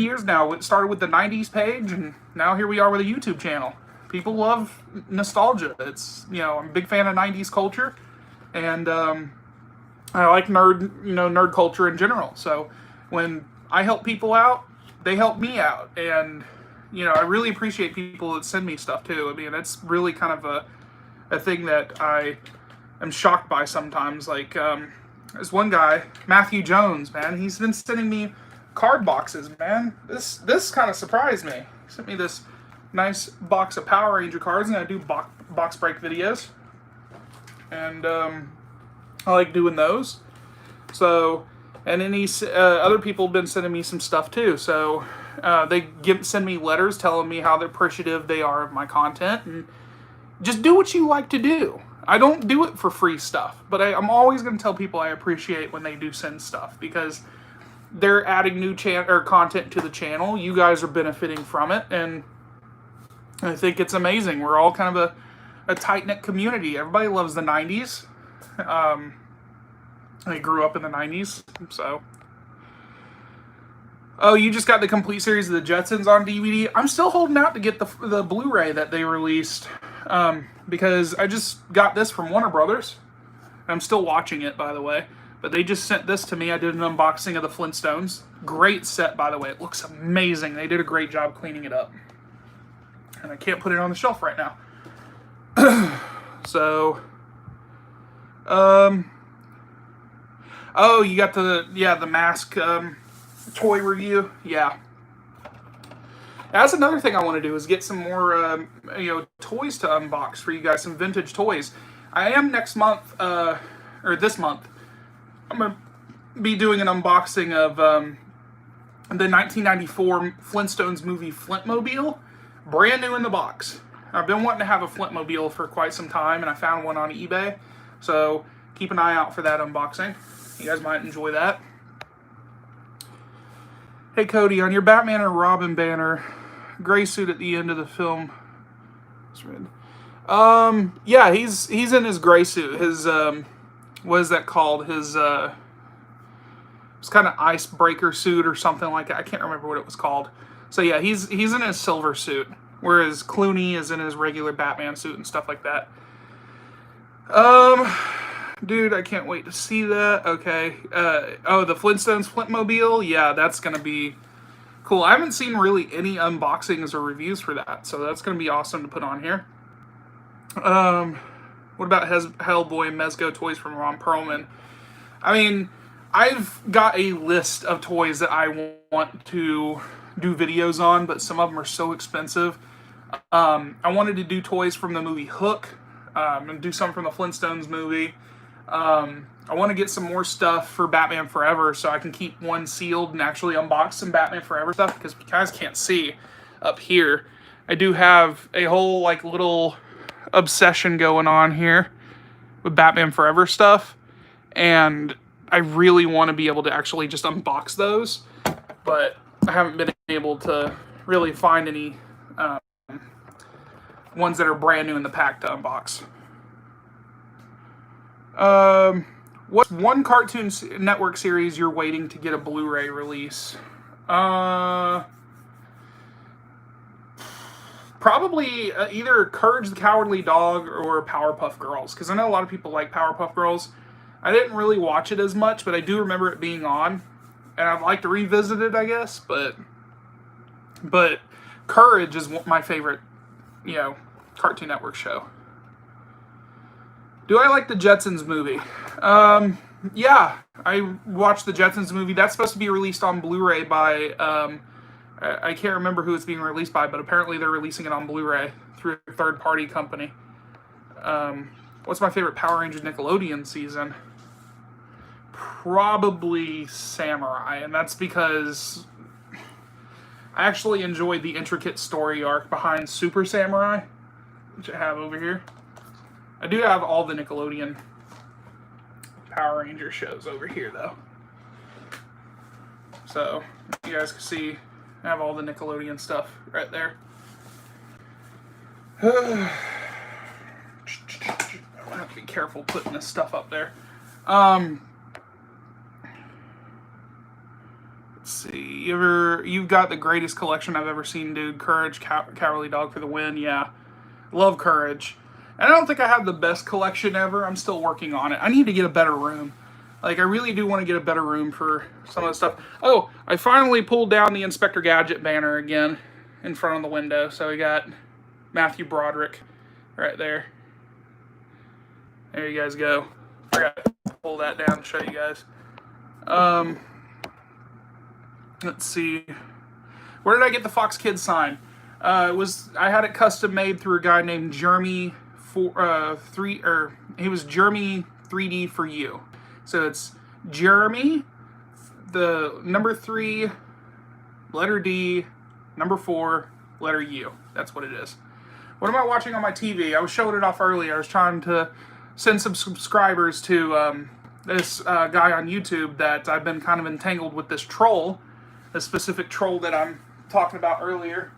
years now. It started with the 90s page, and now here we are with a YouTube channel. People love nostalgia. It's, you know, I'm a big fan of 90s culture, and I like nerd culture in general. So when I help people out, they help me out, and you know, I really appreciate people that send me stuff too. I mean, it's really kind of a thing that I am shocked by sometimes. Like there's one guy, Matthew Jones, man. He's been sending me card boxes, man. This kind of surprised me. He sent me this nice box of Power Ranger cards, and I do box break videos, and I like doing those. So, and then other people have been sending me some stuff too. So they send me letters telling me how appreciative they are of my content, and just do what you like to do. I don't do it for free stuff, but I'm always going to tell people I appreciate when they do send stuff, because they're adding new content to the channel. You guys are benefiting from it, and I think it's amazing. We're all kind of a tight-knit community. Everybody loves the 90s. I grew up in the 90s, so. Oh, you just got the complete series of the Jetsons on DVD? I'm still holding out to get the Blu-ray that they released, because I just got this from Warner Brothers. I'm still watching it, by the way. But they just sent this to me. I did an unboxing of the Flintstones. Great set, by the way. It looks amazing. They did a great job cleaning it up. And I can't put it on the shelf right now. So, oh, you got the Mask toy review. Yeah. That's another thing I want to do, is get some more toys to unbox for you guys, some vintage toys. I am next month, or this month, I'm going to be doing an unboxing of the 1994 Flintstones movie Flintmobile, brand new in the box. I've been wanting to have a Flintmobile for quite some time, and I found one on eBay, so keep an eye out for that unboxing. You guys might enjoy that. Hey Cody, on your Batman and Robin banner, gray suit at the end of the film. Yeah, he's in his gray suit. His what is that called? His it's kind of icebreaker suit or something like that. I can't remember what it was called. So yeah, he's in his silver suit, whereas Clooney is in his regular Batman suit and stuff like that. Dude, I can't wait to see that. Okay. Oh, the Flintstones Flintmobile? Yeah, that's going to be cool. I haven't seen really any unboxings or reviews for that, so that's going to be awesome to put on here. What about Hellboy and Mezco toys from Ron Perlman? I mean, I've got a list of toys that I want to do videos on, but some of them are so expensive. I wanted to do toys from the movie Hook, and do some from the Flintstones movie. I want to get some more stuff for Batman Forever, so I can keep one sealed and actually unbox some Batman Forever stuff, because you guys can't see up here. I do have a whole little obsession going on here with Batman Forever stuff, and I really want to be able to actually just unbox those, but I haven't been able to really find any ones that are brand new in the pack to unbox. What's one Cartoon Network series you're waiting to get a Blu-ray release? Probably either Courage the Cowardly Dog or Powerpuff Girls, because I know a lot of people like Powerpuff Girls. I didn't really watch it as much, but I do remember it being on, and I'd like to revisit it, I guess, but Courage is my favorite, Cartoon Network show. Do I like the Jetsons movie? Yeah, I watched the Jetsons movie. That's supposed to be released on Blu-ray by, I can't remember who it's being released by, but apparently they're releasing it on Blu-ray through a third-party company. What's my favorite Power Rangers Nickelodeon season? Probably Samurai, and that's because I actually enjoyed the intricate story arc behind Super Samurai. which I have over here. I do have all the Nickelodeon Power Ranger shows over here, though. So, you guys can see, I have all the Nickelodeon stuff right there. I'm gonna have to be careful putting this stuff up there. Let's see. You've got the greatest collection I've ever seen, dude. Courage, Cowardly Dog for the win. Yeah, love Courage. And I don't think I have the best collection ever. I'm still working on it. I need to get a better room. Like, I really do want to get a better room for some of the stuff. Oh, I finally pulled down the Inspector Gadget banner again in front of the window. So we got Matthew Broderick right there. There you guys go. Forgot to pull that down and show you guys. Let's see. Where did I get the Fox Kids sign? I had it custom made through a guy named Jeremy he was Jeremy 3D for you. So it's Jeremy, the number 3, letter D, number 4, letter U. That's what it is. What am I watching on my TV? I was showing it off earlier. I was trying to send some subscribers to this guy on YouTube that I've been kind of entangled with this troll, this specific troll that I'm talking about earlier.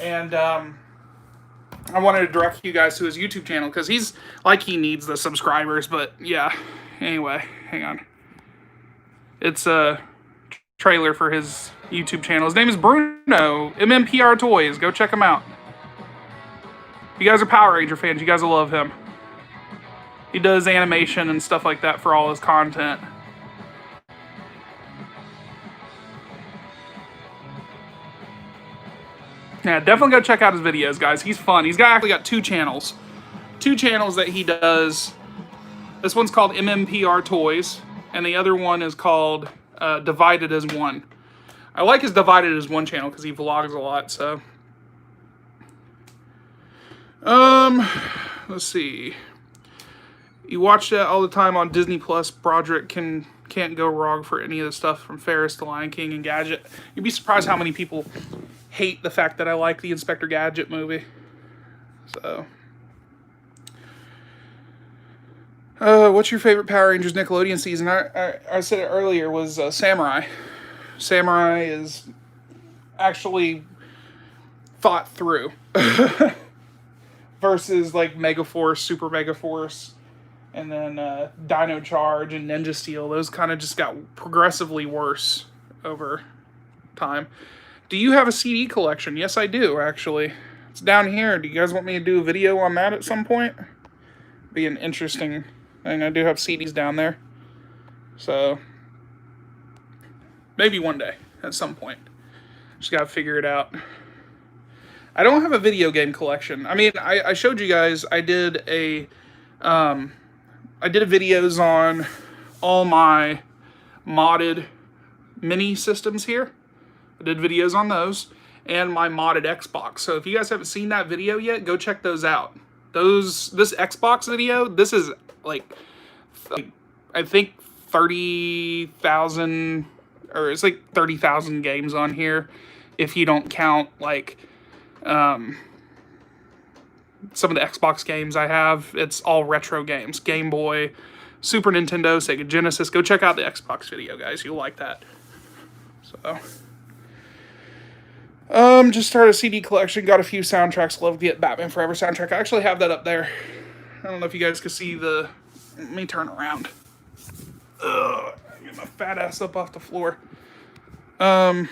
And I wanted to direct you guys to his YouTube channel because he needs the subscribers. But yeah, anyway, hang on. It's a trailer for his YouTube channel. His name is Bruno, MMPR Toys. Go check him out. If you guys are Power Ranger fans, you guys will love him. He does animation and stuff like that for all his content. Yeah, definitely go check out his videos, guys. He's fun. He's actually got 2 channels. 2 channels that he does. This one's called MMPR Toys, and the other one is called Divided as One. I like his Divided as One channel because he vlogs a lot, so. Let's see. You watch that all the time on Disney Plus. Broderick can't go wrong for any of the stuff from Ferris to Lion King and Gadget. You'd be surprised how many people hate the fact that I like the Inspector Gadget movie. So, what's your favorite Power Rangers Nickelodeon season? I said it earlier was Samurai. Samurai is actually thought through versus like Megaforce, Super Megaforce, and then Dino Charge and Ninja Steel. Those kind of just got progressively worse over time. Do you have a CD collection? Yes, I do, actually. It's down here. Do you guys want me to do a video on that at some point? Be an interesting thing. I do have CDs down there. So, maybe one day, at some point. Just gotta figure it out. I don't have a video game collection. I mean, I showed you guys, I did a videos on all my modded mini systems here. I did videos on those and my modded Xbox. So if you guys haven't seen that video yet, go check those out. This Xbox video, this is like I think 30,000, or it's like 30,000 games on here if you don't count like some of the Xbox games I have. It's all retro games. Game Boy, Super Nintendo, Sega Genesis. Go check out the Xbox video, guys. You'll like that. So, just started a CD collection. Got a few soundtracks. Love to get Batman Forever soundtrack. I actually have that up there. I don't know if you guys can see the... Let me turn around. Get my fat ass up off the floor. There's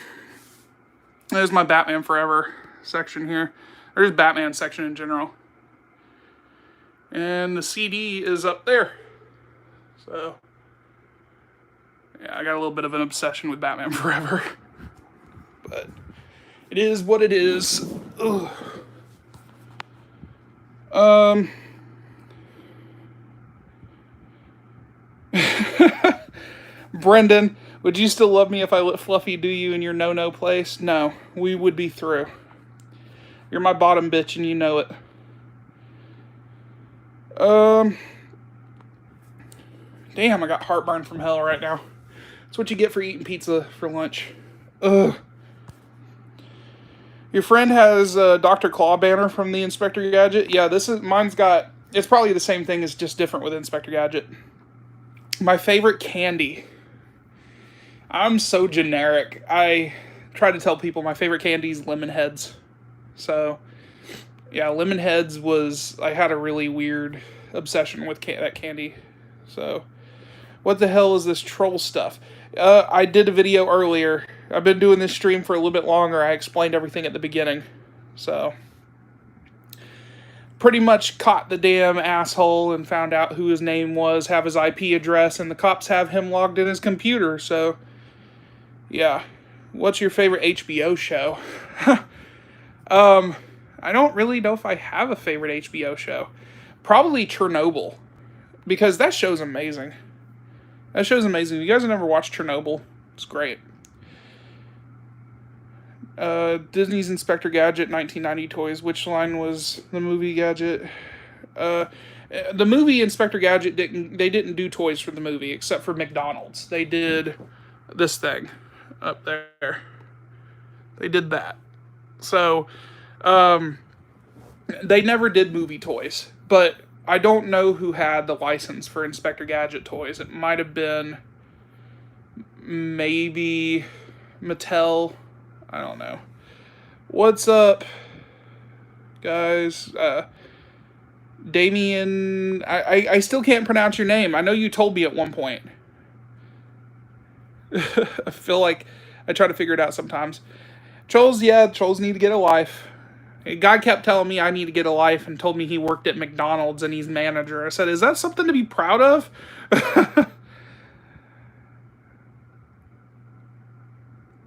my Batman Forever section here. There's Batman section in general. And the CD is up there. So, yeah, I got a little bit of an obsession with Batman Forever. But it is what it is. Ugh. Brendan, would you still love me if I let Fluffy do you in your no-no place? No, we would be through. You're my bottom bitch and you know it. Damn, I got heartburn from hell right now. That's what you get for eating pizza for lunch. Ugh. Your friend has Dr. Claw banner from the Inspector Gadget. Yeah, mine's got. It's probably the same thing, it's just different with Inspector Gadget. My favorite candy. I'm so generic. I try to tell people my favorite candy is Lemon Heads. So, yeah, Lemon Heads was. I had a really weird obsession with that candy. So, what the hell is this troll stuff? I did a video earlier. I've been doing this stream for a little bit longer. I explained everything at the beginning. So, pretty much caught the damn asshole and found out who his name was, have his IP address, and the cops have him logged in his computer. So, yeah. What's your favorite HBO show? I don't really know if I have a favorite HBO show. Probably Chernobyl. Because that show's amazing. That show's amazing. You guys have never watched Chernobyl? It's great. Disney's Inspector Gadget 1990 toys. Which line was the movie Gadget? The movie Inspector Gadget didn't do toys for the movie except for McDonald's. They did this thing up there. They did that. So, they never did movie toys, but I don't know who had the license for Inspector Gadget toys. It might have been maybe Mattel. I don't know. What's up, guys? Damien, I still can't pronounce your name. I know you told me at one point. I feel like I try to figure it out sometimes. Trolls need to get a life. A guy kept telling me I need to get a life and told me he worked at McDonald's and he's manager. I said, is that something to be proud of?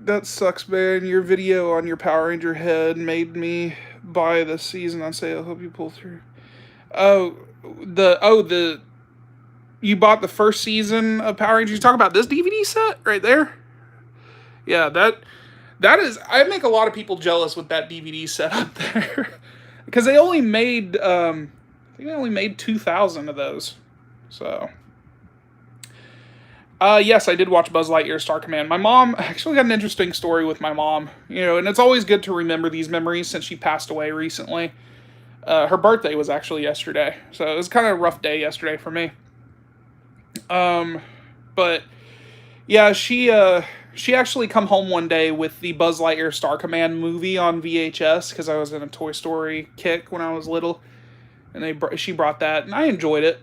That sucks, man. Your video on your Power Ranger head made me buy the season on sale. Hope you pull through. You bought the first season of Power Rangers. You talk about this DVD set right there? Yeah, that is, I make a lot of people jealous with that DVD set up there. Because they only made, I think they only made 2,000 of those. So, yes, I did watch Buzz Lightyear Star Command. My mom, actually got an interesting story with my mom. You know, and it's always good to remember these memories since she passed away recently. Her birthday was actually yesterday. So it was kind of a rough day yesterday for me. But, yeah, she actually come home one day with the Buzz Lightyear Star Command movie on VHS, because I was in a Toy Story kick when I was little, and she brought that, and I enjoyed it.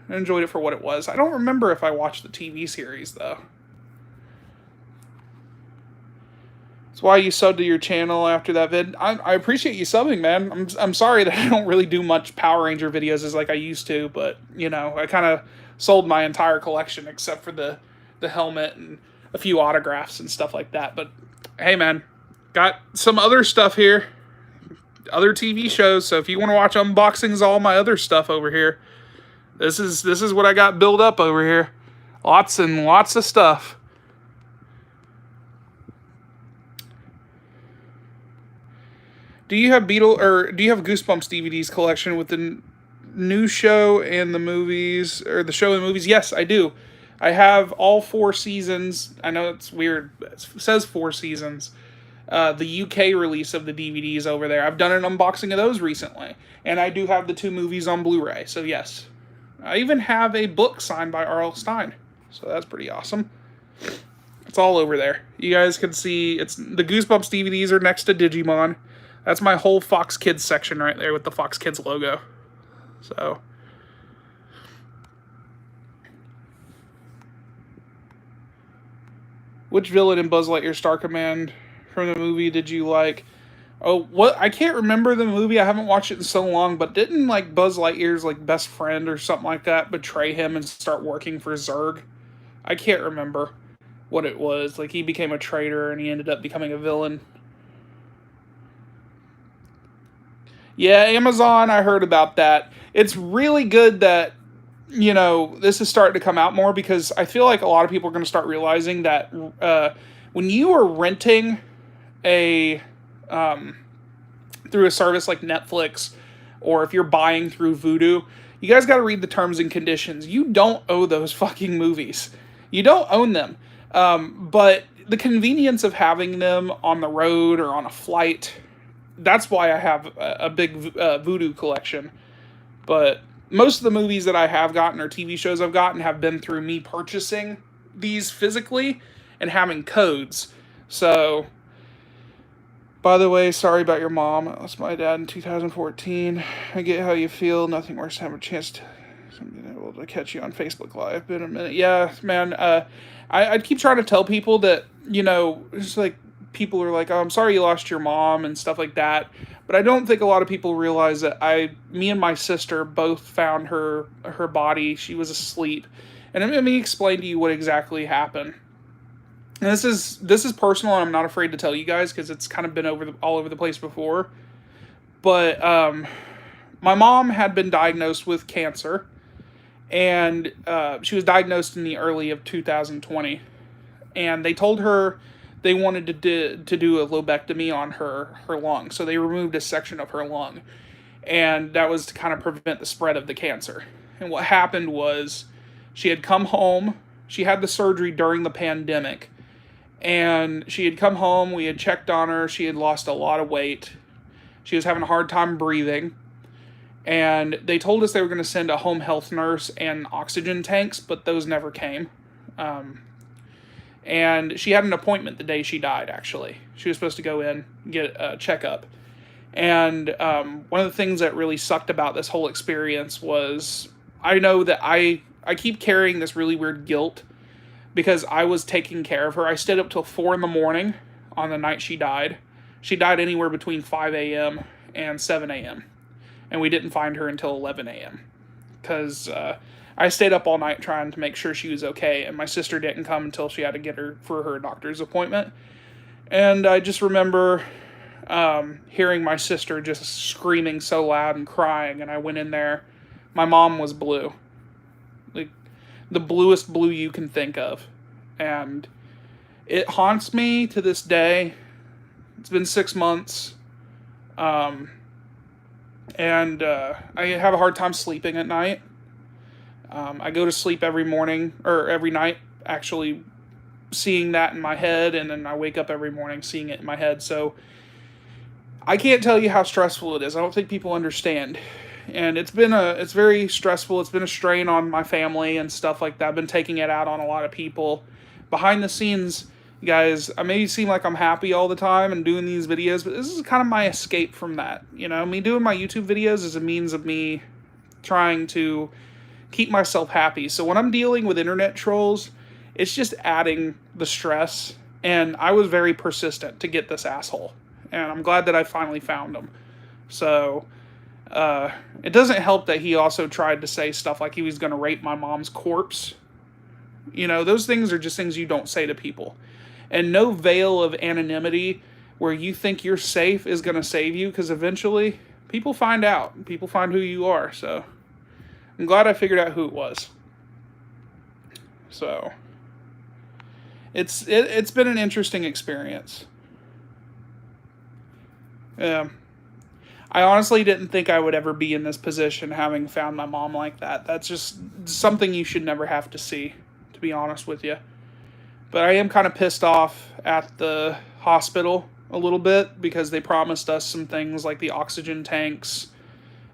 I enjoyed it for what it was. I don't remember if I watched the TV series, though. That's why you subbed to your channel after that vid. I appreciate you subbing, man. I'm sorry that I don't really do much Power Ranger videos as like I used to, but, you know, I kind of sold my entire collection except for the helmet and a few autographs and stuff like that. But hey, man, got some other stuff here, other TV shows. So if you want to watch unboxings of all my other stuff over here, this is what I got built up over here. Lots and lots of stuff. Do you have Goosebumps DVDs collection with the new show and the movies, or the show and movies? Yes, I do. I have all 4 seasons. I know it's weird. It says 4 seasons. The UK release of the DVDs over there. I've done an unboxing of those recently. And I do have the 2 movies on Blu-ray. So yes. I even have a book signed by R.L. Stine. So that's pretty awesome. It's all over there. You guys can see, it's the Goosebumps DVDs are next to Digimon. That's my whole Fox Kids section right there with the Fox Kids logo. So... which villain in Buzz Lightyear Star Command from the movie did you like? Oh, what? I can't remember the movie. I haven't watched it in so long, but didn't like Buzz Lightyear's like best friend or something like that betray him and start working for Zurg? I can't remember what it was. Like he became a traitor and he ended up becoming a villain. Yeah, Amazon, I heard about that. It's really good that, you know, this is starting to come out more, because I feel like a lot of people are going to start realizing that when you are renting through a service like Netflix, or if you're buying through Vudu, you guys got to read the terms and conditions. You don't owe those fucking movies. You don't own them. But the convenience of having them on the road or on a flight that's why I have a big Voodoo collection. But most of the movies that I have gotten or TV shows I've gotten have been through me purchasing these physically and having codes. So, by the way, sorry about your mom. I lost my dad in 2014. I get how you feel. Nothing worse than having a chance to something able to catch you on Facebook Live. Been a minute. Yeah, man. I keep trying to tell people that, it's like people are like, oh, I'm sorry you lost your mom and stuff like that. But I don't think a lot of people realize that me and my sister both found her body. She was asleep. And let me explain to you what exactly happened. And this is personal, and I'm not afraid to tell you guys because it's kind of been all over the place before. But my mom had been diagnosed with cancer, and she was diagnosed in the early of 2020. And they told her they wanted to do a lobectomy on her lung. So they removed a section of her lung. And that was to kind of prevent the spread of the cancer. And what happened was she had come home. She had the surgery during the pandemic. And she had come home. We had checked on her. She had lost a lot of weight. She was having a hard time breathing. And they told us they were going to send a home health nurse and oxygen tanks, but those never came. And she had an appointment the day she died, actually. She was supposed to go in, get a checkup. And one of the things that really sucked about this whole experience was I know that I keep carrying this really weird guilt because I was taking care of her. I stayed up till 4 a.m. on the night she died. She died anywhere between 5 a.m. and 7 a.m. And we didn't find her until 11 a.m. Because I stayed up all night trying to make sure she was okay, and my sister didn't come until she had to get her for her doctor's appointment. And I just remember hearing my sister just screaming so loud and crying, and I went in there. My mom was blue. Like, the bluest blue you can think of. And it haunts me to this day. It's been 6 months. And I have a hard time sleeping at night. I go to sleep every morning, or every night, actually seeing that in my head, and then I wake up every morning seeing it in my head. So I can't tell you how stressful it is. I don't think people understand. And it's very stressful. It's been a strain on my family and stuff like that. I've been taking it out on a lot of people. Behind the scenes, guys, I may seem like I'm happy all the time and doing these videos, but this is kind of my escape from that. Me doing my YouTube videos is a means of me trying to keep myself happy. So when I'm dealing with internet trolls, it's just adding the stress. And I was very persistent to get this asshole. And I'm glad that I finally found him. So it doesn't help that he also tried to say stuff like he was going to rape my mom's corpse. Those things are just things you don't say to people. And no veil of anonymity where you think you're safe is going to save you, because eventually people find out. People find who you are. So I'm glad I figured out who it was. So it's been an interesting experience. Yeah. I honestly didn't think I would ever be in this position having found my mom like that. That's just something you should never have to see, to be honest with you. But I am kind of pissed off at the hospital a little bit because they promised us some things like the oxygen tanks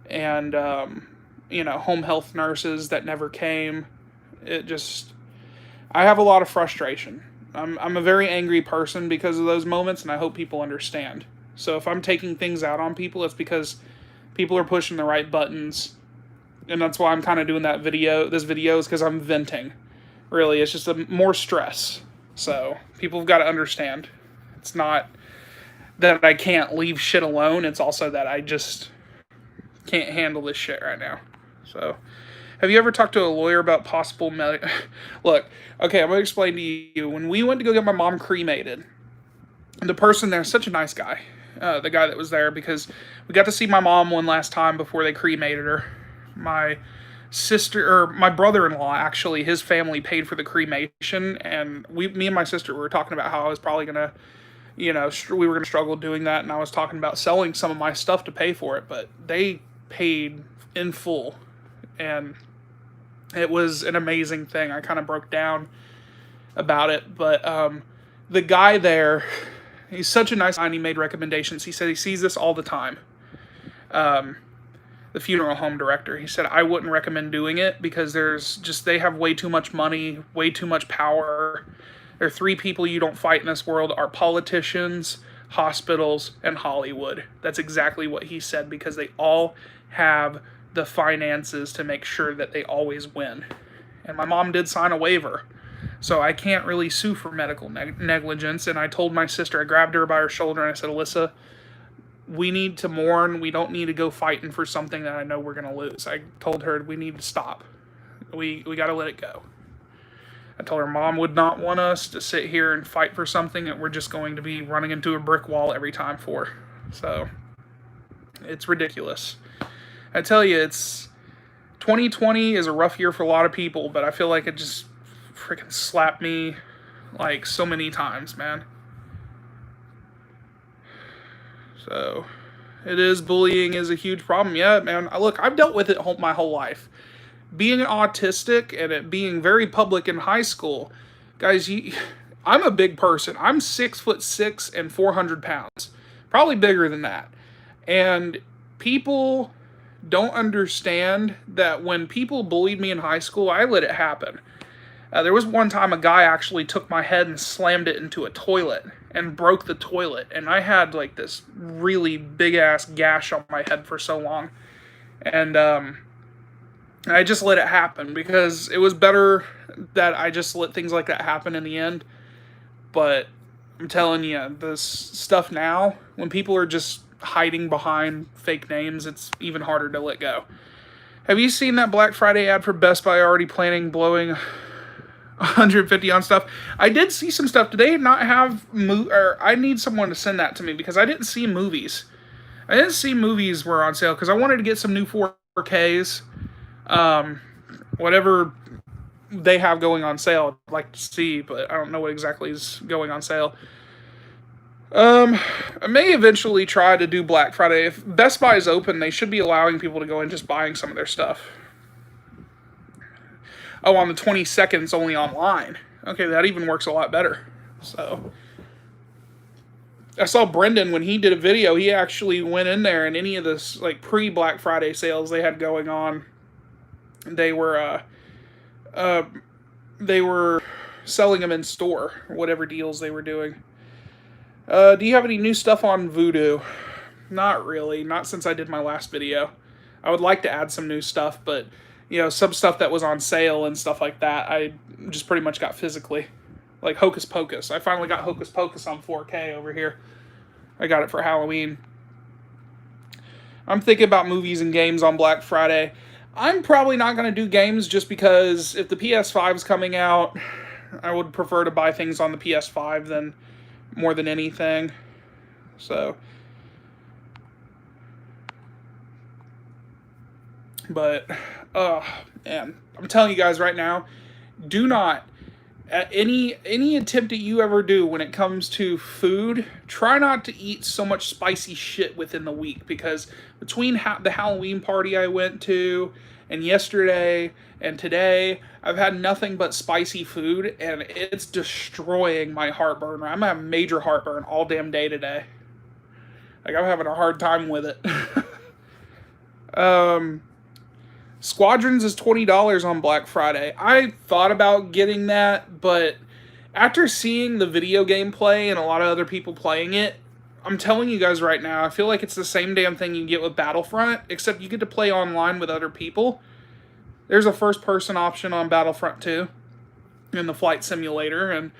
and, home health nurses that never came. I have a lot of frustration. I'm a very angry person because of those moments, and I hope people understand. So if I'm taking things out on people, it's because people are pushing the right buttons. And that's why I'm kind of doing this video is because I'm venting. Really, it's just more stress. So people have got to understand. It's not that I can't leave shit alone. It's also that I just can't handle this shit right now. So have you ever talked to a lawyer about possible Look, okay, I'm going to explain to you. When we went to go get my mom cremated, the person there, such a nice guy. The guy that was there, because we got to see my mom one last time before they cremated her. My brother-in-law, actually, his family paid for the cremation, and me and my sister were talking about how I was probably gonna, we were gonna struggle doing that, and I was talking about selling some of my stuff to pay for it, but they paid in full, and it was an amazing thing. I kind of broke down about it, but the guy there, He's such a nice guy, and he made recommendations. He said he sees this all the time. The funeral home director. He said, I wouldn't recommend doing it because they have way too much money, way too much power. There are 3 people you don't fight in this world are politicians, hospitals, and Hollywood. That's exactly what he said, because they all have the finances to make sure that they always win. And my mom did sign a waiver, so I can't really sue for medical negligence. And I told my sister, I grabbed her by her shoulder and I said, Alyssa, we need to mourn. We don't need to go fighting for something that I know we're going to lose. I told her we need to stop. We got to let it go. I told her Mom would not want us to sit here and fight for something that we're just going to be running into a brick wall every time for. So, it's ridiculous. I tell you, 2020 is a rough year for a lot of people, but I feel like it just freaking slapped me like so many times, man. So, bullying is a huge problem. Yeah, man. Look, I've dealt with it my whole life. Being autistic and it being very public in high school, guys, I'm a big person. I'm 6'6" and 400 pounds. Probably bigger than that. And people don't understand that when people bullied me in high school, I let it happen. There was one time a guy actually took my head and slammed it into a toilet and broke the toilet. And I had like this really big ass gash on my head for so long. And I just let it happen because it was better that I just let things like that happen in the end. But I'm telling you, this stuff now, when people are just hiding behind fake names, it's even harder to let go. Have you seen that Black Friday ad for Best Buy already planning blowing 150 on stuff? I did see some stuff. Do they not have I need someone to send that to me because I didn't see movies. I didn't see movies were on sale because I wanted to get some new 4Ks. Whatever they have going on sale, I'd like to see, but I don't know what exactly is going on sale. I may eventually try to do Black Friday. If Best Buy is open, they should be allowing people to go in just buying some of their stuff. Oh, on the 22nd, it's only online. Okay, that even works a lot better. So, I saw Brendan, when he did a video, he actually went in there, and any of this, like, pre-Black Friday sales they had going on, they were selling them in store, whatever deals they were doing. Do you have any new stuff on Vudu? Not really, not since I did my last video. I would like to add some new stuff, but some stuff that was on sale and stuff like that, I just pretty much got physically. Like Hocus Pocus. I finally got Hocus Pocus on 4K over here. I got it for Halloween. I'm thinking about movies and games on Black Friday. I'm probably not going to do games just because if the PS5 is coming out, I would prefer to buy things on the PS5 than more than anything. So, but, man, I'm telling you guys right now, do not, at any attempt that you ever do when it comes to food, try not to eat so much spicy shit within the week, because between the Halloween party I went to and yesterday and today, I've had nothing but spicy food, and it's destroying my heartburn. I'm having major heartburn all damn day today. Like, I'm having a hard time with it. Squadrons is $20 on Black Friday. I thought about getting that, but after seeing the video gameplay and a lot of other people playing it, I'm telling you guys right now, I feel like it's the same damn thing you get with Battlefront, except you get to play online with other people. There's a first-person option on Battlefront 2 in the flight simulator, and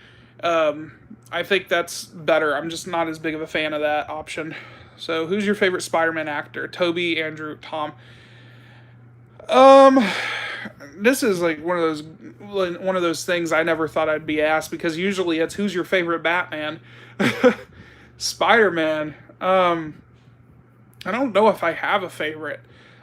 I think that's better. I'm just not as big of a fan of that option. So, who's your favorite Spider-Man actor? Toby, Andrew, Tom. This is like one of those things I never thought I'd be asked, because usually it's who's your favorite Batman. Spider-Man. I don't know if I have a favorite.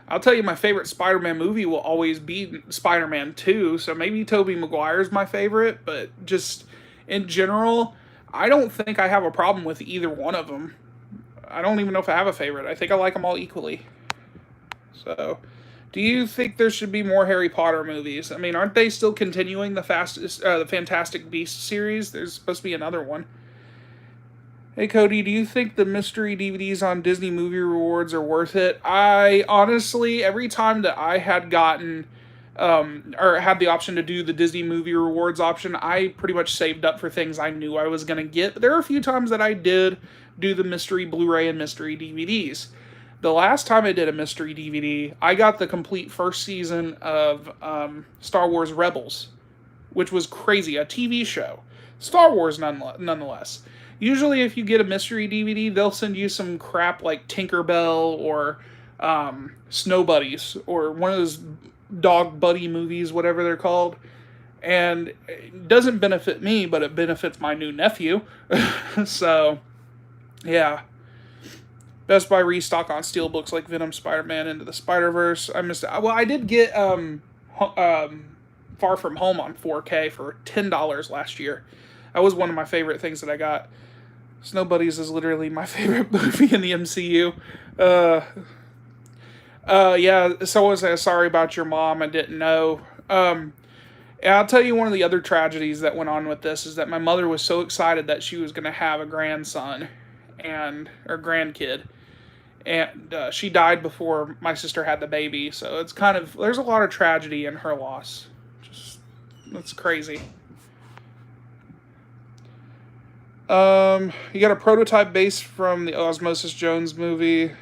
I'll tell you, my favorite Spider-Man movie will always be Spider-Man 2, so maybe Tobey Maguire's my favorite, but just in general, I don't think I have a problem with either one of them. I don't even know if I have a favorite. I think I like them all equally. So, do you think there should be more Harry Potter movies? I mean, aren't they still continuing the Fantastic Beasts series? There's supposed to be another one. Hey Cody, do you think the mystery DVDs on Disney Movie Rewards are worth it? I honestly, every time that I had gotten or had the option to do the Disney Movie Rewards option, I pretty much saved up for things I knew I was going to get. But there are a few times that I did do the mystery Blu-ray and mystery DVDs. The last time I did a mystery DVD, I got the complete first season of Star Wars Rebels, which was crazy, a TV show. Star Wars nonetheless. Usually if you get a mystery DVD, they'll send you some crap like Tinkerbell or Snow Buddies or one of those dog buddy movies, whatever they're called. And it doesn't benefit me, but it benefits my new nephew. So, yeah. Best Buy restock on steelbooks like Venom, Spider-Man, Into the Spider-Verse. I missed it. Well, I did get Far From Home on 4K for $10 last year. That was one of my favorite things that I got. Snow Buddies is literally my favorite movie in the MCU. Yeah, someone said, sorry about your mom, I didn't know. And I'll tell you one of the other tragedies that went on with this is that my mother was so excited that she was going to have a grandson or grandkid. And she died before my sister had the baby, so it's there's a lot of tragedy in her loss. That's crazy. You got a prototype base from the Osmosis Jones movie.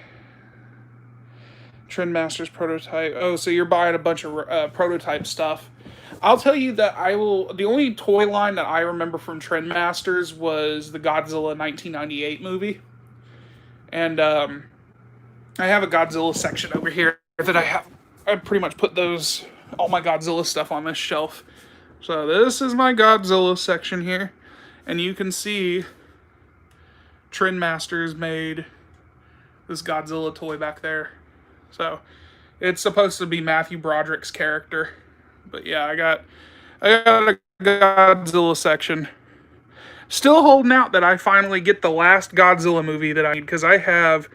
Trendmasters prototype. Oh, so you're buying a bunch of prototype stuff. I'll tell you that the only toy line that I remember from Trendmasters was the Godzilla 1998 movie. And, I have a Godzilla section over here that I pretty much put all my Godzilla stuff on this shelf. So this is my Godzilla section here. And you can see Trendmasters made this Godzilla toy back there. So it's supposed to be Matthew Broderick's character. But yeah, I got a Godzilla section. Still holding out that I finally get the last Godzilla movie that I need, because I have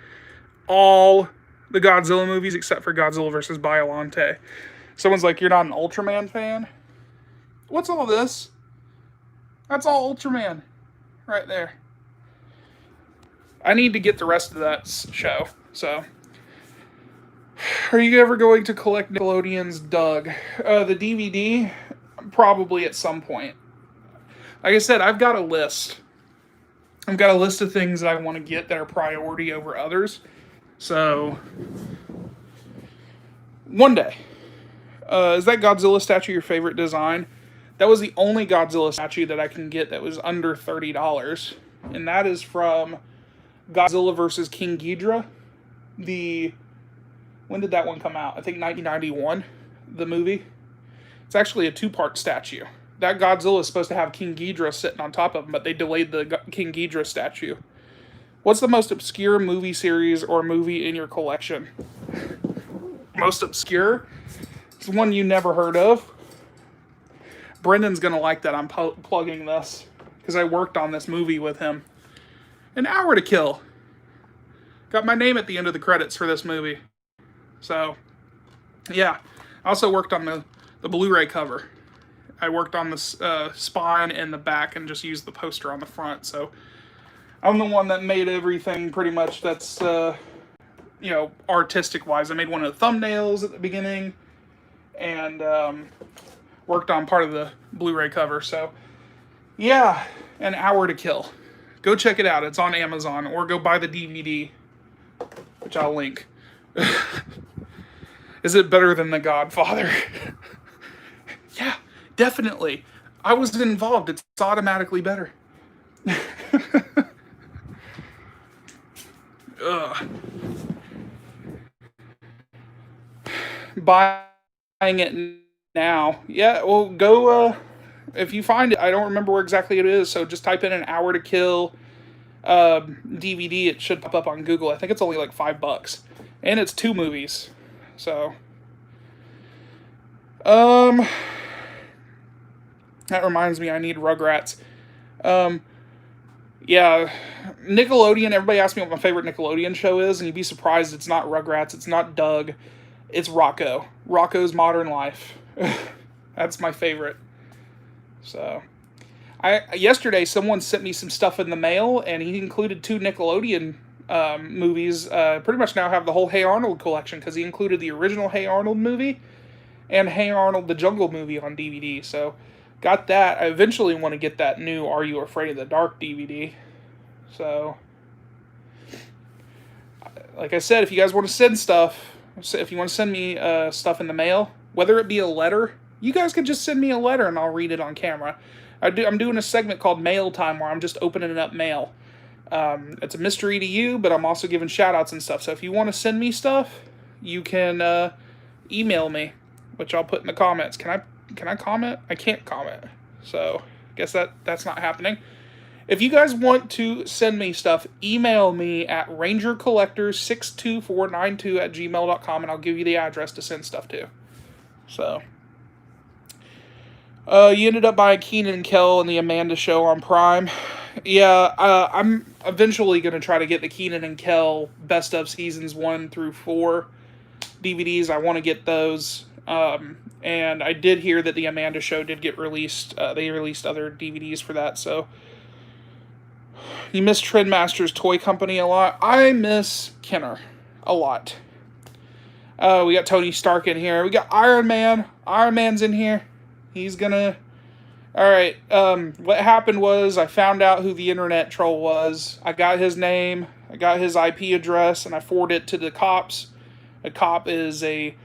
all the Godzilla movies except for Godzilla vs. Biollante. Someone's like, you're not an Ultraman fan? What's all this? That's all Ultraman right there. I need to get the rest of that show. So, are you ever going to collect Nickelodeon's Doug? The DVD? Probably at some point. Like I said, I've got a list. I've got a list of things that I want to get that are priority over others. So, one day. Is that Godzilla statue your favorite design? That was the only Godzilla statue that I can get that was under $30. And that is from Godzilla vs. King Ghidorah. When did that one come out? I think 1991, the movie. It's actually a 2-part statue. That Godzilla is supposed to have King Ghidorah sitting on top of him, but they delayed the King Ghidorah statue. What's the most obscure movie series or movie in your collection? Most obscure? It's one you never heard of. Brendan's going to like that I'm plugging this, because I worked on this movie with him. An Hour to Kill. Got my name at the end of the credits for this movie. So, yeah. I also worked on the Blu-ray cover. I worked on the spine and the back and just used the poster on the front. So, I'm the one that made everything pretty much that's, artistic-wise. I made one of the thumbnails at the beginning and worked on part of the Blu-ray cover. So, yeah, An Hour to Kill. Go check it out. It's on Amazon, or go buy the DVD, which I'll link. Is it better than The Godfather? Yeah, definitely. I was involved. It's automatically better. Ugh. Buying it now. Yeah, well, go, if you find it, I don't remember where exactly it is, so just type in An Hour to Kill DVD. It should pop up on Google. I think it's only like $5. And it's 2 movies. So, that reminds me, I need Rugrats. Yeah, Nickelodeon, everybody asks me what my favorite Nickelodeon show is, and you'd be surprised it's not Rugrats, it's not Doug, it's Rocco. Rocco's Modern Life. That's my favorite. So, Yesterday someone sent me some stuff in the mail, and he included 2 Nickelodeon movies. Pretty much now have the whole Hey Arnold collection, because he included the original Hey Arnold movie and Hey Arnold the Jungle movie on DVD. So got that. I eventually want to get that new Are You Afraid of the Dark DVD. So, like I said, if you guys want to send stuff, if you want to send me stuff in the mail, whether it be a letter, you guys can just send me a letter and I'll read it on camera. I'm doing a segment called Mail Time, where I'm just opening up mail. It's a mystery to you, but I'm also giving shout outs and stuff. So if you want to send me stuff, you can email me, which I'll put in the comments. Can I comment? I can't comment. So I guess that's not happening. If you guys want to send me stuff, email me at rangercollectors62492@gmail.com, and I'll give you the address to send stuff to. So, you ended up buying Kenan and Kel and the Amanda Show on Prime. Yeah, I'm eventually going to try to get the Kenan and Kel best of seasons 1 through 4 DVDs. I want to get those. And I did hear that the Amanda Show did get released. They released other DVDs for that, so... You miss Trendmasters Toy Company a lot. I miss Kenner a lot. We got Tony Stark in here. We got Iron Man. Iron Man's in here. He's gonna... Alright, what happened was I found out who the internet troll was. I got his name, I got his IP address, and I forwarded it to the cops. A cop is a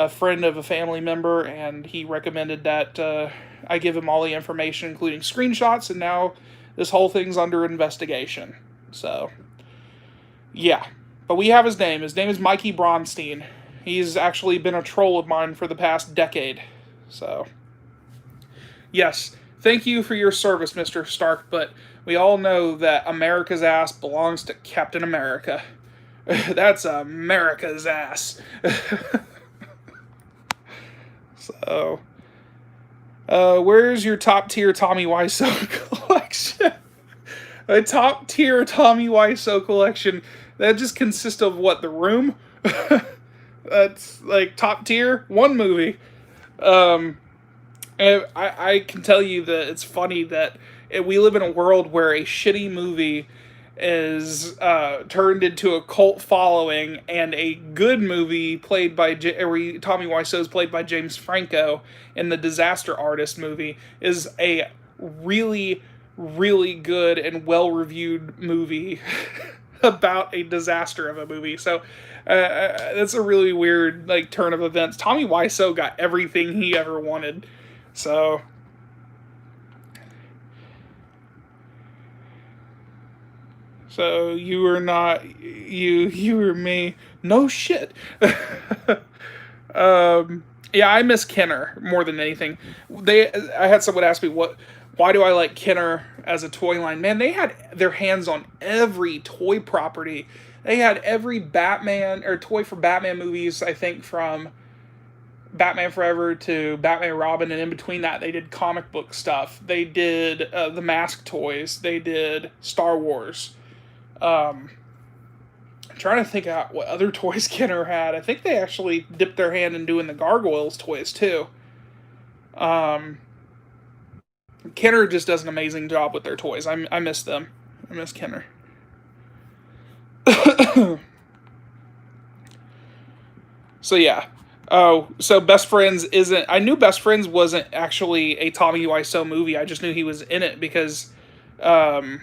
friend of a family member, and he recommended that I give him all the information, including screenshots, and now this whole thing's under investigation. So, yeah. But we have his name. His name is Mikey Bronstein. He's actually been a troll of mine for the past decade. So, yes, thank you for your service, Mr. Stark, but we all know that America's ass belongs to Captain America. That's America's ass. So, where's your top tier Tommy Wiseau collection? A top tier Tommy Wiseau collection that just consists of what, The Room? That's like top tier, one movie. And I can tell you that it's funny that we live in a world where a shitty movie is turned into a cult following, and a good movie played by Tommy Wiseau is played by James Franco in the Disaster Artist movie is a really, really good and well-reviewed movie about a disaster of a movie. So that's a really weird turn of events. Tommy Wiseau got everything he ever wanted. So you were not you were me. No shit. Yeah, I miss Kenner more than anything. I had someone ask me why do I like Kenner as a toy line? Man, they had their hands on every toy property. They had every Batman or toy for Batman movies, I think, from Batman Forever to Batman Robin, and in between that they did comic book stuff. They did the Mask toys. They did Star Wars. I'm trying to think out what other toys Kenner had. I think they actually dipped their hand in doing the Gargoyles toys too. Kenner just does an amazing job with their toys. I miss them. I miss Kenner. So yeah. Oh, so Best Friends isn't... I knew Best Friends wasn't actually a Tommy Wiseau movie. I just knew he was in it because... yeah,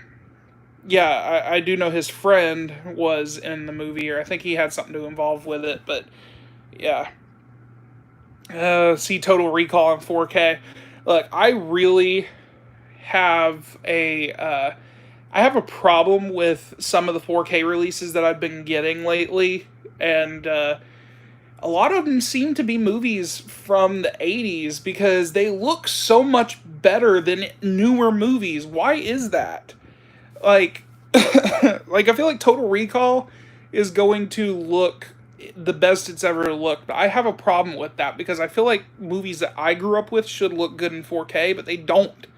I do know his friend was in the movie, or I think he had something to involve with it, but yeah. See Total Recall in 4K. Look, I really have I have a problem with some of the 4K releases that I've been getting lately, and a lot of them seem to be movies from the 80s because they look so much better than newer movies. Why is that? I feel like Total Recall is going to look the best it's ever looked. But I have a problem with that because I feel like movies that I grew up with should look good in 4K, but they don't.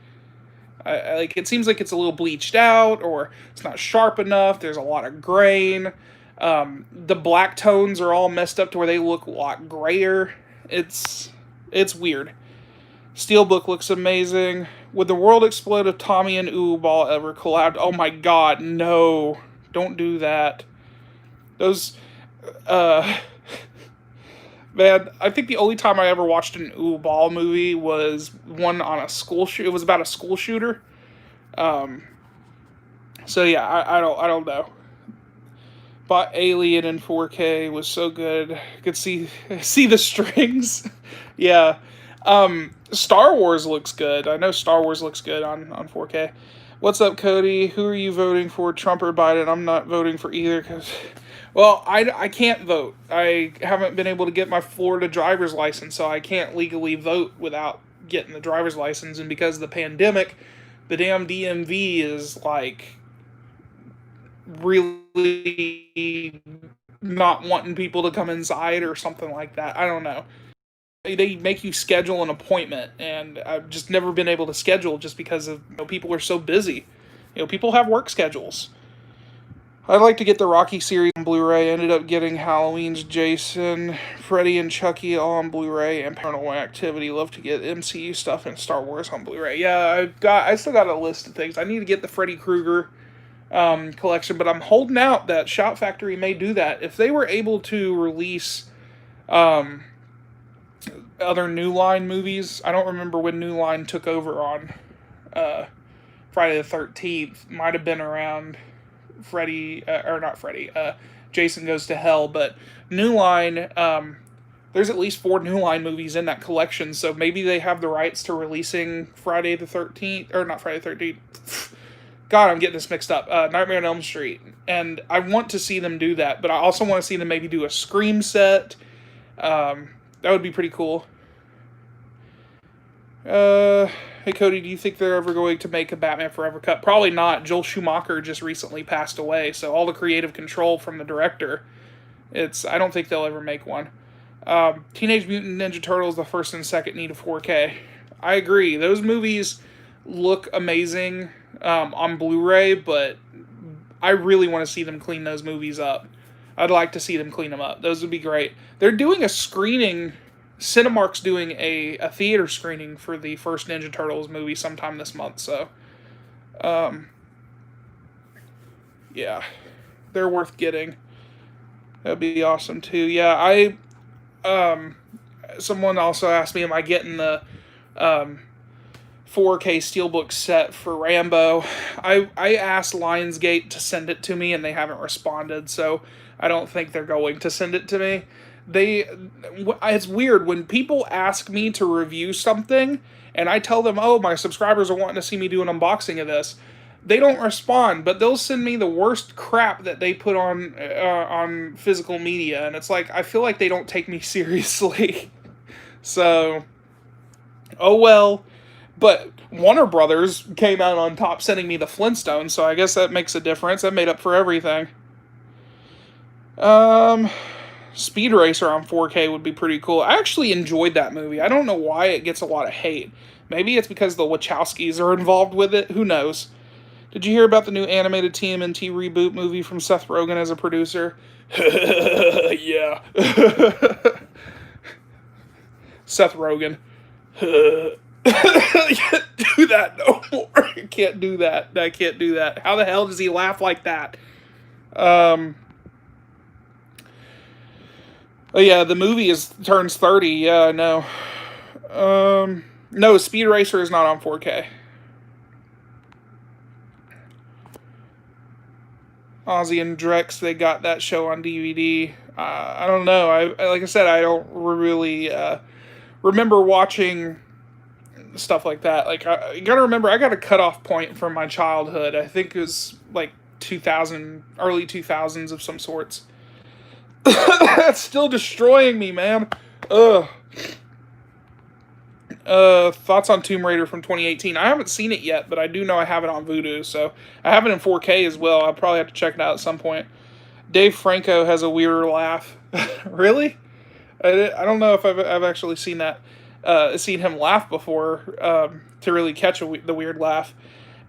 It seems like it's a little bleached out, or it's not sharp enough. There's a lot of grain. The black tones are all messed up to where they look a lot grayer. It's weird. Steelbook looks amazing. Would the world explode if Tommy and Ball ever collabed? Oh my god, no. Don't do that. Those, uh, man, I think the only time I ever watched an Ball movie was one on a school shoot. It was about a school shooter. Um, so yeah, I don't know. But Alien in 4K was so good. I could see the strings. Yeah. Star Wars looks good. I know Star Wars looks good on 4K. What's up, Cody? Who are you voting for, Trump or Biden? I'm not voting for either because, well, I can't vote. I haven't been able to get my Florida driver's license, so I can't legally vote without getting the driver's license. And because of the pandemic, the damn DMV is like really not wanting people to come inside or something like that. I don't know. They make you schedule an appointment, and I've just never been able to schedule just because of people are so busy. People have work schedules. I'd like to get the Rocky series on Blu-ray. Ended up getting Halloween's Jason, Freddy and Chucky all on Blu-ray, and Paranormal Activity. Love to get MCU stuff and Star Wars on Blu-ray. Yeah, I still got a list of things. I need to get the Freddy Krueger collection, but I'm holding out that Shout Factory may do that. If they were able to release other New Line movies, I don't remember when New Line took over on Friday the 13th. Might have been around Jason Goes to Hell, but New Line, there's at least 4 New Line movies in that collection, so maybe they have the rights to releasing Friday the 13th, or not Friday the 13th, God, I'm getting this mixed up, Nightmare on Elm Street, and I want to see them do that, but I also want to see them maybe do a Scream set. That would be pretty cool. Hey Cody, do you think they're ever going to make a Batman Forever cut? Probably not. Joel Schumacher just recently passed away, so all the creative control from the director, I don't think they'll ever make one. Teenage Mutant Ninja Turtles, the first and second need a 4K. I agree. Those movies look amazing on Blu-ray, but I really want to see them clean those movies up. I'd like to see them clean them up. Those would be great. They're doing a screening. Cinemark's doing a theater screening for the first Ninja Turtles movie sometime this month. So, yeah, they're worth getting. That'd be awesome too. Yeah, someone also asked me, am I getting the 4K Steelbook set for Rambo? I asked Lionsgate to send it to me, and they haven't responded, so I don't think they're going to send it to me. It's weird when people ask me to review something, and I tell them, oh, my subscribers are wanting to see me do an unboxing of this. They don't respond, but they'll send me the worst crap that they put on physical media, and it's like, I feel like they don't take me seriously. So, oh well. But Warner Brothers came out on top sending me the Flintstones, so I guess that makes a difference. That made up for everything. Speed Racer on 4K would be pretty cool. I actually enjoyed that movie. I don't know why it gets a lot of hate. Maybe it's because the Wachowskis are involved with it. Who knows? Did you hear about the new animated TMNT reboot movie from Seth Rogen as a producer? Yeah. Seth Rogen. I can't do that no more. I can't do that. I can't do that. How the hell does he laugh like that? Oh yeah, the movie turns 30. Yeah, I know. No, Speed Racer is not on 4K. Ozzy and Drex, they got that show on DVD. I don't know. Like I said, I don't really remember watching stuff like that. Like, you gotta remember, I got a cutoff point from my childhood. I think it was like 2000, early 2000s of some sorts. That's still destroying me, man. Ugh. Thoughts on Tomb Raider from 2018. I haven't seen it yet, but I do know I have it on Vudu, so I have it in 4K as well. I'll probably have to check it out at some point. Dave Franco has a weirder laugh. Really? I don't know if I've actually seen that. Seen him laugh before to really catch the weird laugh.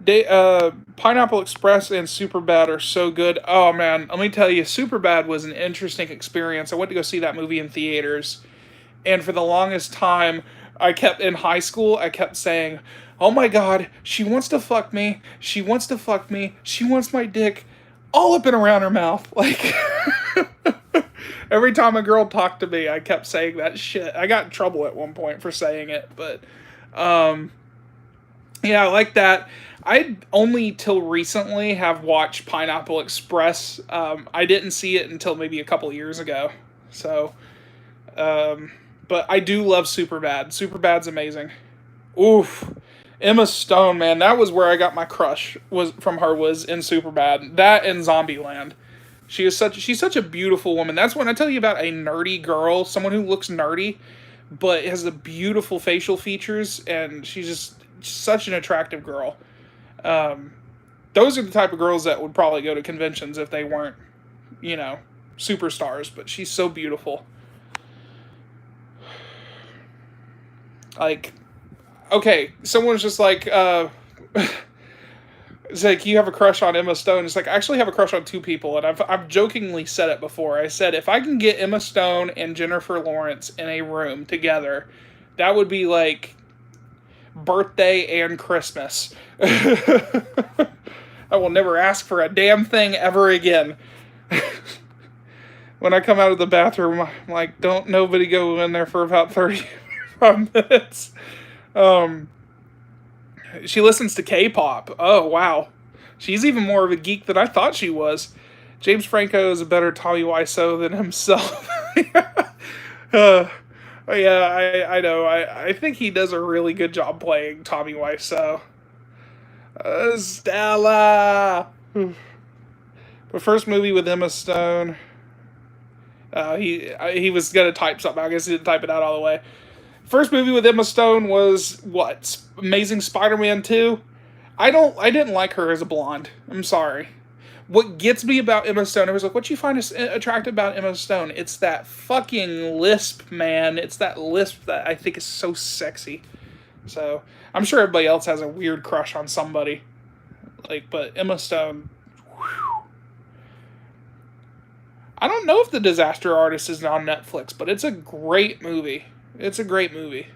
Pineapple Express and Superbad are so good. Oh man, let me tell you, Superbad was an interesting experience. I went to go see that movie in theaters, and for the longest time, in high school, I kept saying, "Oh my god, she wants to fuck me. She wants to fuck me. She wants my dick all up and around her mouth." Like every time a girl talked to me, I kept saying that shit. I got in trouble at one point for saying it, but yeah, I like that. I only till recently have watched Pineapple Express. I didn't see it until maybe a couple years ago. So, but I do love Superbad. Superbad's amazing. Oof, Emma Stone, man, that was where I got my crush was from her was in Superbad. That and Zombieland. She's such a beautiful woman. That's when I tell you about a nerdy girl, someone who looks nerdy, but has the beautiful facial features, and she's just such an attractive girl. Those are the type of girls that would probably go to conventions if they weren't, you know, superstars. But she's so beautiful. Like, okay, someone's just like, it's like, you have a crush on Emma Stone. It's like, I actually have a crush on two people, and I've jokingly said it before. I said, if I can get Emma Stone and Jennifer Lawrence in a room together, that would be like birthday and Christmas. I will never ask for a damn thing ever again. When I come out of the bathroom, I'm like, don't nobody go in there for about 35 minutes. She listens to K-pop. Oh, wow. She's even more of a geek than I thought she was. James Franco is a better Tommy Wiseau than himself. Yeah, I know. I think he does a really good job playing Tommy Wiseau. Stella! The first movie with Emma Stone. He was going to type something. I guess he didn't type it out all the way. First movie with Emma Stone was, what? Amazing Spider-Man 2? I didn't like her as a blonde. I'm sorry. What gets me about Emma Stone, I was like, what you find attractive about Emma Stone? It's that fucking lisp, man. It's that lisp that I think is so sexy. So, I'm sure everybody else has a weird crush on somebody. Like, but Emma Stone, whew. I don't know if The Disaster Artist is on Netflix, but it's a great movie. It's a great movie.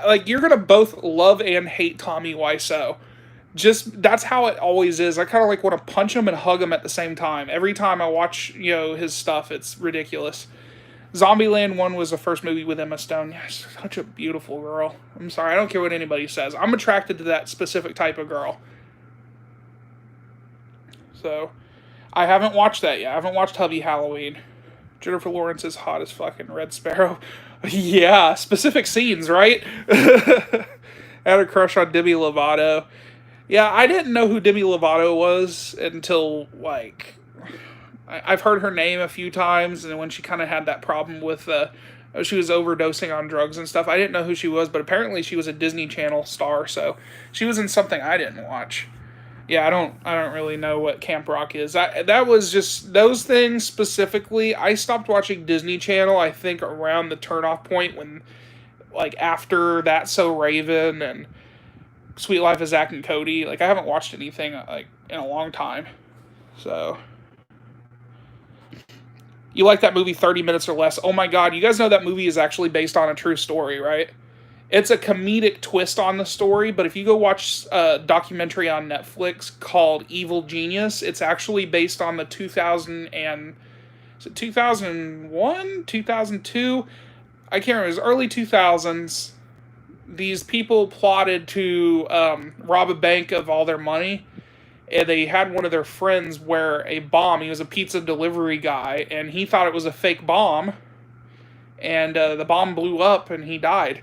Like, you're gonna both love and hate Tommy Wiseau. Just, that's how it always is. I kind of like want to punch him and hug him at the same time. Every time I watch, his stuff, it's ridiculous. Zombieland 1 was the first movie with Emma Stone. Yeah, she's such a beautiful girl. I'm sorry, I don't care what anybody says. I'm attracted to that specific type of girl. So, I haven't watched that yet. I haven't watched Hubby Halloween. Jennifer Lawrence is hot as fucking Red Sparrow. Yeah, specific scenes, right? I had a crush on Demi Lovato. Yeah, I didn't know who Demi Lovato was until, like, I've heard her name a few times, and when she kind of had that problem with, she was overdosing on drugs and stuff. I didn't know who she was, but apparently she was a Disney Channel star, so she was in something I didn't watch. Yeah, I don't really know what Camp Rock is. That was just, those things specifically, I stopped watching Disney Channel, I think, around the turnoff point when, like, after That's So Raven and Sweet Life of Zack and Cody. Like, I haven't watched anything, like, in a long time. So, you like that movie 30 Minutes or Less? Oh my god, you guys know that movie is actually based on a true story, right? It's a comedic twist on the story, but if you go watch a documentary on Netflix called Evil Genius, it's actually based on the 2001? 2002? I can't remember. It was early 2000s. These people plotted to rob a bank of all their money, and they had one of their friends wear a bomb. He was a pizza delivery guy, and he thought it was a fake bomb, and the bomb blew up, and he died.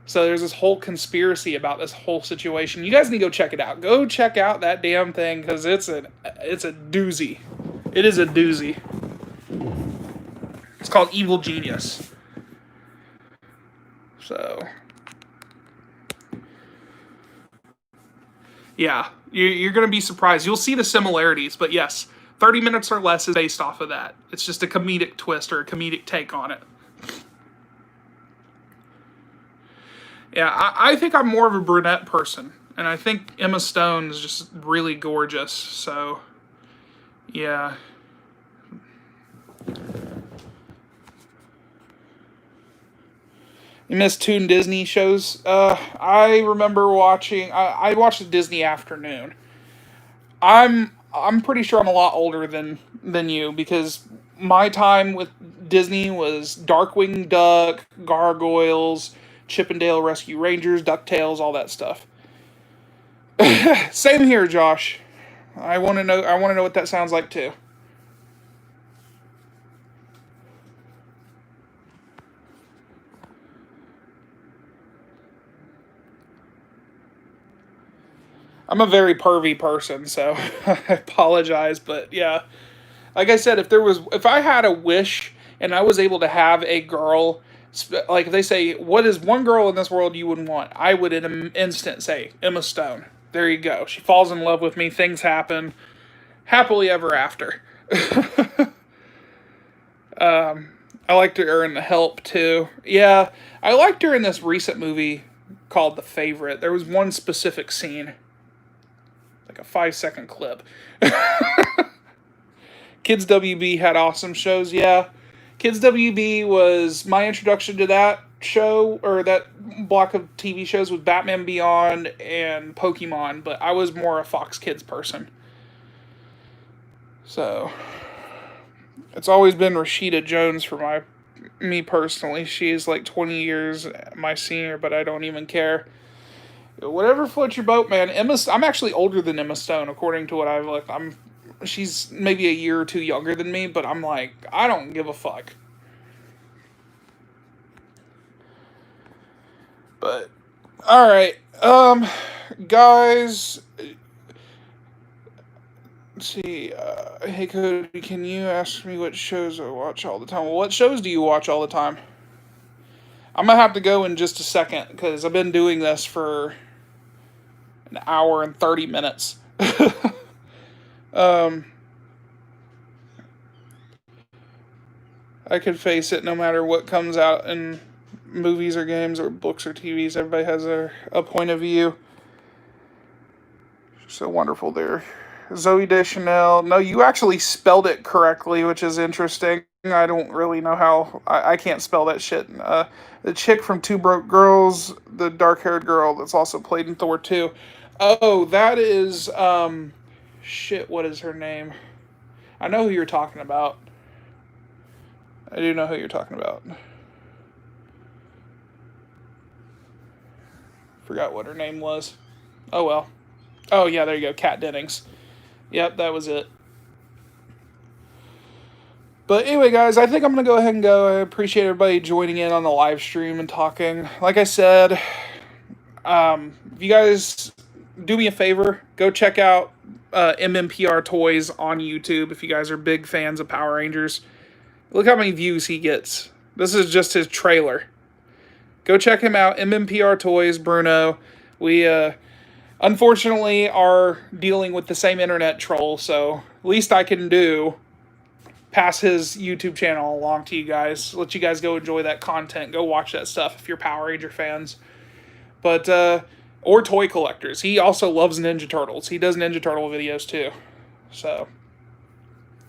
So there's this whole conspiracy about this whole situation. You guys need to go check it out. Go check out that damn thing, because it's a doozy. It is a doozy. It's called Evil Genius. So, yeah, you're going to be surprised. You'll see the similarities, but yes, 30 Minutes or Less is based off of that. It's just a comedic twist or a comedic take on it. Yeah, I think I'm more of a brunette person, and I think Emma Stone is just really gorgeous, so, yeah. You missed Toon Disney shows. I remember watching. I watched the Disney Afternoon. I'm pretty sure I'm a lot older than you because my time with Disney was Darkwing Duck, Gargoyles, Chippendale Rescue Rangers, DuckTales, all that stuff. Same here, Josh. I want to know. I want to know what that sounds like too. I'm a very pervy person, so I apologize, but yeah. Like I said, if I had a wish and I was able to have a girl, like if they say, what is one girl in this world you would want? I would in an instant say Emma Stone. There you go. She falls in love with me. Things happen. Happily ever after. I liked her in The Help too. Yeah, I liked her in this recent movie called The Favorite. There was one specific scene, like a 5 second clip. Kids WB had awesome shows, yeah. Kids WB was my introduction to that show, or that block of TV shows with Batman Beyond and Pokemon, but I was more a Fox Kids person. So, it's always been Rashida Jones for me personally. She is like 20 years my senior, but I don't even care. Whatever floats your boat, man. I'm actually older than Emma Stone, according to what I've looked. She's maybe a year or two younger than me, but I'm like, I don't give a fuck. But all right, guys. Let's see. Hey Cody, can you ask me what shows I watch all the time? Well, what shows do you watch all the time? I'm gonna have to go in just a second because I've been doing this for an hour and 30 minutes. um, I could face it no matter what comes out in movies or games or books or TVs. Everybody has a point of view. So wonderful there. Zoe Deschanel. No, you actually spelled it correctly, which is interesting. I don't really know how. I can't spell that shit. The chick from Two Broke Girls, the dark-haired girl that's also played in Thor 2. Oh, that is, shit, what is her name? I know who you're talking about. I do know who you're talking about. Forgot what her name was. Oh, well. Oh, yeah, there you go. Kat Dennings. Yep, that was it. But anyway, guys, I think I'm going to go ahead and go. I appreciate everybody joining in on the live stream and talking. Like I said, if you guys do me a favor, go check out MMPR Toys on YouTube if you guys are big fans of Power Rangers. Look how many views he gets. This is just his trailer. Go check him out, MMPR Toys, Bruno. We, unfortunately, are dealing with the same internet troll, so least I can do, pass his YouTube channel along to you guys. Let you guys go enjoy that content. Go watch that stuff if you're Power Ranger fans. But, or toy collectors. He also loves Ninja Turtles. He does Ninja Turtle videos too. So,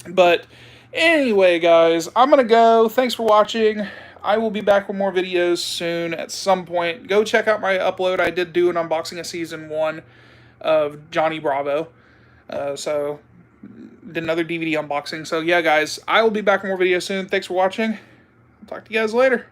but anyway, guys, I'm going to go. Thanks for watching. I will be back with more videos soon at some point. Go check out my upload. I did do an unboxing of Season 1 of Johnny Bravo. So, did another DVD unboxing. So, yeah, guys, I will be back with more videos soon. Thanks for watching. I'll talk to you guys later.